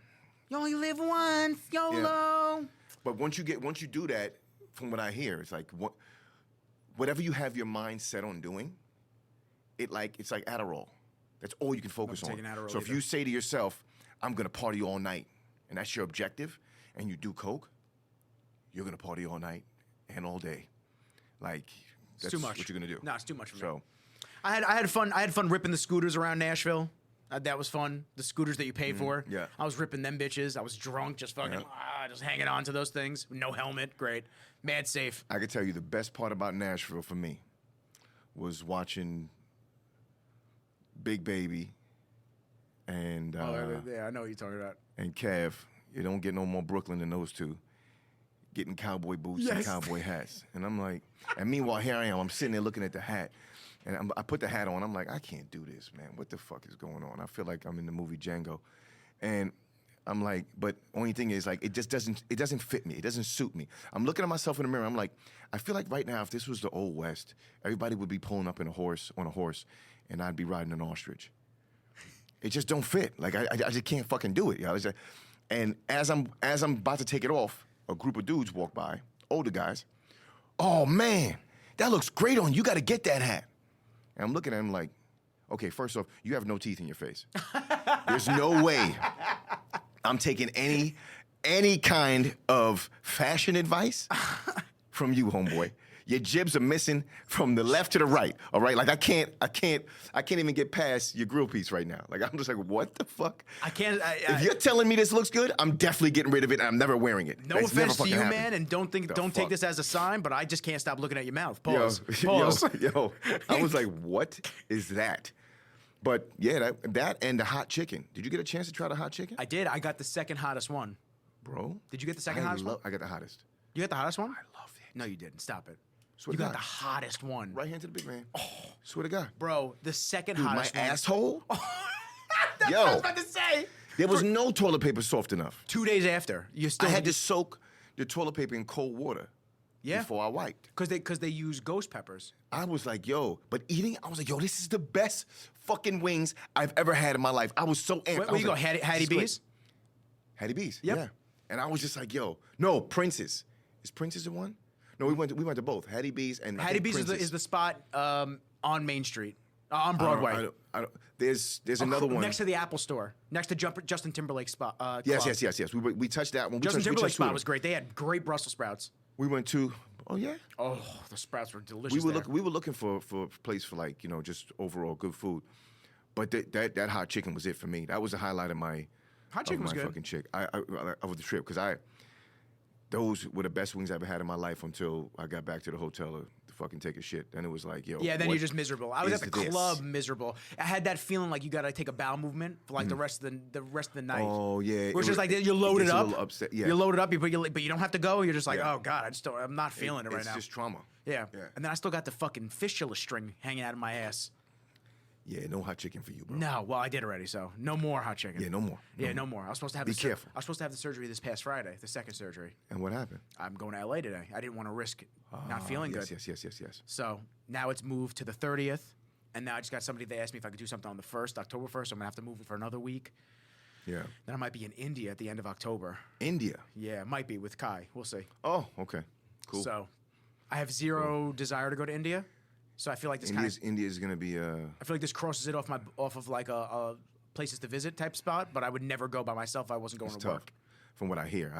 Speaker 1: You only live once, YOLO.
Speaker 2: Yeah. But once you do that, from what I hear, it's like whatever you have your mind set on doing, it's like Adderall. That's all you can focus on. So if you say to yourself, I'm gonna party all night, and that's your objective, and you do coke, you're gonna party all night and all day. Like that's
Speaker 1: too much.
Speaker 2: what you're gonna do.
Speaker 1: No, it's too much for me.
Speaker 2: So
Speaker 1: I had fun. I had fun ripping the scooters around Nashville. That was fun. The scooters that you pay for.
Speaker 2: yeah.
Speaker 1: I was ripping them bitches. I was drunk, just fucking, just hanging on to those things. No helmet. Great. Mad safe.
Speaker 2: I could tell you the best part about Nashville for me was watching Big Baby and
Speaker 1: Yeah, I know what you're talking about.
Speaker 2: and Kev. You don't get no more Brooklyn than those two. Getting cowboy boots and
Speaker 1: Yes.
Speaker 2: cowboy hats. And I'm like, and meanwhile, here I am. I'm sitting there looking at the hat. And I put the hat on. I'm like, I can't do this, man. What the fuck is going on? I feel like I'm in the movie Django. And I'm like, but only thing is, like, it doesn't fit me. It doesn't suit me. I'm looking at myself in the mirror. I'm like, I feel like right now, if this was the old West, everybody would be pulling up on a horse, and I'd be riding an ostrich. It just don't fit. Like, I just can't fucking do it. You know? And as I'm about to take it off, a group of dudes walk by, older guys. Oh, man, that looks great on you. You got to get that hat. And I'm looking at him like, okay, first off, you have no teeth in your face. There's no way I'm taking any kind of fashion advice from you, homeboy. Your jibs are missing from the left to the right. All right, like I can't even get past your grill piece right now. Like I'm just like, what the fuck?
Speaker 1: I can't.
Speaker 2: If you're telling me this looks good, I'm definitely getting rid of it, and I'm never wearing it.
Speaker 1: No
Speaker 2: That's never
Speaker 1: offense to
Speaker 2: fucking
Speaker 1: you,
Speaker 2: happened.
Speaker 1: man, and don't take
Speaker 2: fuck?
Speaker 1: this as a sign, but I just can't stop looking at your mouth. Pause.
Speaker 2: Yo,
Speaker 1: Pause.
Speaker 2: yo, I was like, what is that? But yeah, that and the hot chicken. Did you get a chance to try the hot chicken?
Speaker 1: I did. I got the second hottest one.
Speaker 2: Bro.
Speaker 1: Did you get the second hottest one?
Speaker 2: I got the hottest.
Speaker 1: You got the hottest one?
Speaker 2: I loved it.
Speaker 1: No, you didn't. Stop it.
Speaker 2: Swear
Speaker 1: You
Speaker 2: to
Speaker 1: got
Speaker 2: God.
Speaker 1: the hottest one.
Speaker 2: Right hand to the big man. Oh, swear to God.
Speaker 1: Bro, the second
Speaker 2: Dude, my
Speaker 1: hottest one.
Speaker 2: asshole?
Speaker 1: That's
Speaker 2: Yo.
Speaker 1: what I was about to say.
Speaker 2: There was no toilet paper soft enough.
Speaker 1: 2 days after, you still
Speaker 2: I had to soak the toilet paper in cold water before I wiped.
Speaker 1: because they use ghost peppers.
Speaker 2: I was like, yo, but eating, I was like, yo, this is the best fucking wings I've ever had in my life. I was so amped.
Speaker 1: Where you go, Hattie B's?
Speaker 2: Hattie B's,
Speaker 1: Yep.
Speaker 2: yeah. And I was just like, yo, no, Prince's. Is Prince's the one? No, we went to both. Hattie B's and I
Speaker 1: Hattie
Speaker 2: think
Speaker 1: B's
Speaker 2: Prince's.
Speaker 1: is the spot on Main Street, on Broadway.
Speaker 2: I don't, there's another one.
Speaker 1: Next to the Apple store. Next to Justin Timberlake's spot.
Speaker 2: Yes,
Speaker 1: club.
Speaker 2: yes. We touched that one.
Speaker 1: Justin Timberlake's spot
Speaker 2: two.
Speaker 1: was great. They had great Brussels sprouts.
Speaker 2: We went to, oh yeah?
Speaker 1: Oh, the sprouts were delicious.
Speaker 2: We were looking for a place for like, just overall good food. But that hot chicken was it for me. That was the highlight of my
Speaker 1: Hot chicken was good.
Speaker 2: fucking chick. I of the trip because those were the best wings I ever had in my life until I got back to the hotel to fucking take a shit. Then it was like, yo.
Speaker 1: Yeah, then
Speaker 2: what
Speaker 1: you're just miserable. I was at the
Speaker 2: is this?
Speaker 1: club miserable. I had that feeling like you got to take a bowel movement for like the rest of the night.
Speaker 2: Oh yeah.
Speaker 1: Which is like you
Speaker 2: it
Speaker 1: load it
Speaker 2: gets a
Speaker 1: up.
Speaker 2: little upset. Yeah.
Speaker 1: You load it up, but you don't have to go. You're just like,
Speaker 2: Yeah.
Speaker 1: oh god, I'm not feeling it right now.
Speaker 2: It's just trauma.
Speaker 1: Yeah.
Speaker 2: Yeah.
Speaker 1: And then I still got the fucking fistula string hanging out of my ass.
Speaker 2: Yeah, no hot chicken for you, bro.
Speaker 1: No, well I did already, so no more hot chicken.
Speaker 2: Yeah, no more.
Speaker 1: No more. I was supposed to have
Speaker 2: Be careful.
Speaker 1: I was supposed to have the surgery this past Friday, the second surgery.
Speaker 2: And what happened?
Speaker 1: I'm going to LA today. I didn't want to risk not feeling
Speaker 2: yes,
Speaker 1: good.
Speaker 2: Yes.
Speaker 1: So now it's moved to the 30th, and now I just got somebody. They asked me if I could do something on the 1st, October 1st. So I'm gonna have to move it for another week.
Speaker 2: Yeah.
Speaker 1: Then I might be in India at the end of October.
Speaker 2: India.
Speaker 1: Yeah, might be with Kai. We'll see.
Speaker 2: Oh, okay. Cool.
Speaker 1: So I have zero desire to go to India. So I feel like this kind of
Speaker 2: India's going to be
Speaker 1: I feel like this crosses it off of like a places to visit type spot, but I would never go by myself if I wasn't going to
Speaker 2: tough.
Speaker 1: work.
Speaker 2: From what I hear,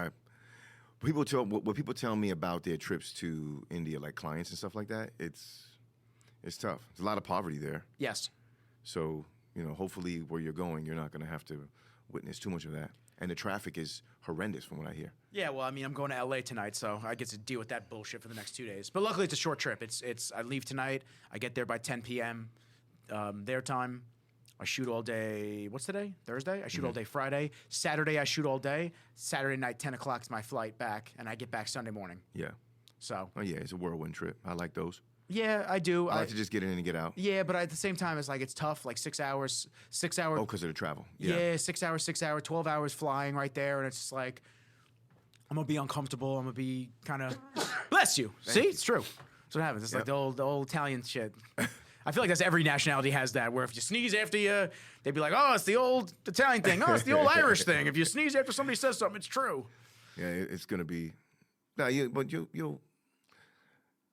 Speaker 2: what people tell me about their trips to India, like clients and stuff like that, it's tough. There's a lot of poverty there.
Speaker 1: Yes.
Speaker 2: So, hopefully where you're going, you're not going to have to witness too much of that. And the traffic is horrendous from what I hear.
Speaker 1: Yeah, well, I mean, I'm going to LA tonight, so I get to deal with that bullshit for the next 2 days. But luckily, it's a short trip. It's I leave tonight. I get there by 10 p.m. Their time. I shoot all day. What's today? Thursday? I shoot all day Friday. Saturday, I shoot all day. Saturday night, 10 o'clock is my flight back, and I get back Sunday morning.
Speaker 2: Yeah.
Speaker 1: So.
Speaker 2: Oh, yeah, it's a whirlwind trip. I like those.
Speaker 1: Yeah, I do.
Speaker 2: I like to just get in and get out.
Speaker 1: Yeah, but at the same time, it's like it's tough. Like 6 hours.
Speaker 2: Oh, because of the travel.
Speaker 1: Yeah, 6 hours, 12 hours flying right there, and it's just like I'm gonna be uncomfortable. I'm gonna be kind of bless you. See, it's true. That's what happens. It's like the old Italian shit. I feel like that's every nationality has that. Where if you sneeze after you, they'd be like, "Oh, it's the old Italian thing. Oh, it's the old Irish thing. If you sneeze after somebody says something, it's true."
Speaker 2: Yeah, it's gonna be. No, but you'll.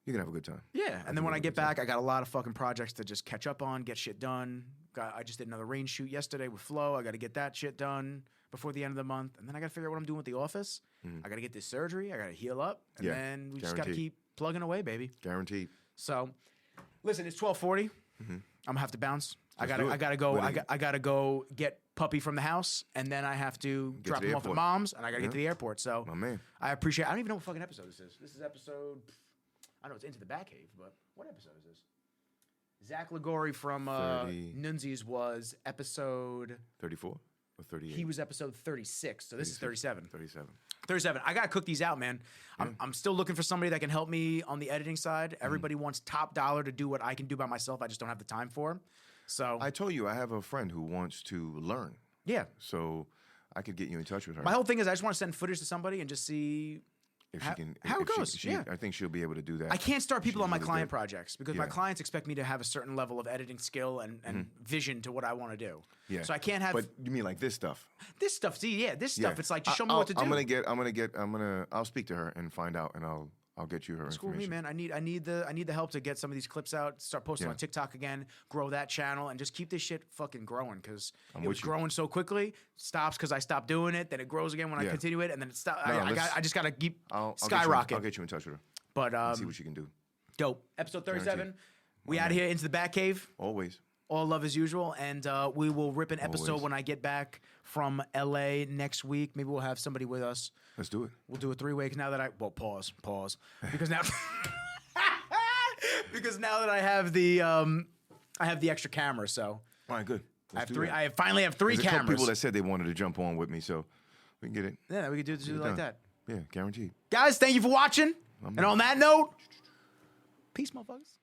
Speaker 2: You can have a good time.
Speaker 1: Yeah, and then when I get back, I got a lot of fucking projects to just catch up on, get shit done. I just did another rain shoot yesterday with Flo. I got to get that shit done before the end of the month, and then I got to figure out what I'm doing with the office. I got to get this surgery. I got to heal up, and then we just got to keep plugging away, baby.
Speaker 2: Guaranteed.
Speaker 1: So, listen, it's 12:40. I'm gonna have to bounce. I gotta go get puppy from the house, and then I have to drop him off at mom's, and I gotta get to the airport. So,
Speaker 2: my man,
Speaker 1: I appreciate. I don't even know what fucking episode this is. This is episode. I know it's Into the Batcave, but what episode is this? Zach Ligori from Nunzies was episode
Speaker 2: 34 or 38.
Speaker 1: He was episode 36, so this is 37.
Speaker 2: 37.
Speaker 1: I gotta cook these out, man. I'm still looking for somebody that can help me on the editing side. Everybody wants top dollar to do what I can do by myself. I just don't have the time for. So
Speaker 2: I told you I have a friend who wants to learn.
Speaker 1: Yeah.
Speaker 2: So I could get you in touch with her.
Speaker 1: My whole thing is I just want to send footage to somebody and just see.
Speaker 2: If she can,
Speaker 1: how it goes.
Speaker 2: I think she'll be able to do that.
Speaker 1: I can't start people on my client projects because my clients expect me to have a certain level of editing skill and vision to what I want to do. Yeah. So I can't have.
Speaker 2: But you mean like this stuff?
Speaker 1: This stuff, this stuff. It's like just show me what to do.
Speaker 2: I'll speak to her and find out, and I'll get you her information.
Speaker 1: It's cool with me, man. I need the help to get some of these clips out, start posting on TikTok again, grow that channel, and just keep this shit fucking growing because it was growing so quickly. Stops because I stopped doing it, then it grows again when I continue it, and then it stops. I just gotta keep skyrocket.
Speaker 2: I'll get you in touch with her.
Speaker 1: But
Speaker 2: see what she can do.
Speaker 1: Dope. Episode 37. We out of here into the Batcave.
Speaker 2: Always.
Speaker 1: All love as usual, and we will rip an episode when I get back from LA next week. Maybe we'll have somebody with us.
Speaker 2: Let's do it.
Speaker 1: We'll do a 3-way. Now that pause, because now, now that I have the extra camera, so
Speaker 2: all right, good.
Speaker 1: I finally have three
Speaker 2: cameras. There's a couple people that said they wanted to jump on with me, so we can get it.
Speaker 1: Yeah, we can do it like that.
Speaker 2: Yeah, guaranteed.
Speaker 1: Guys, thank you for watching. And on that note, peace, motherfuckers.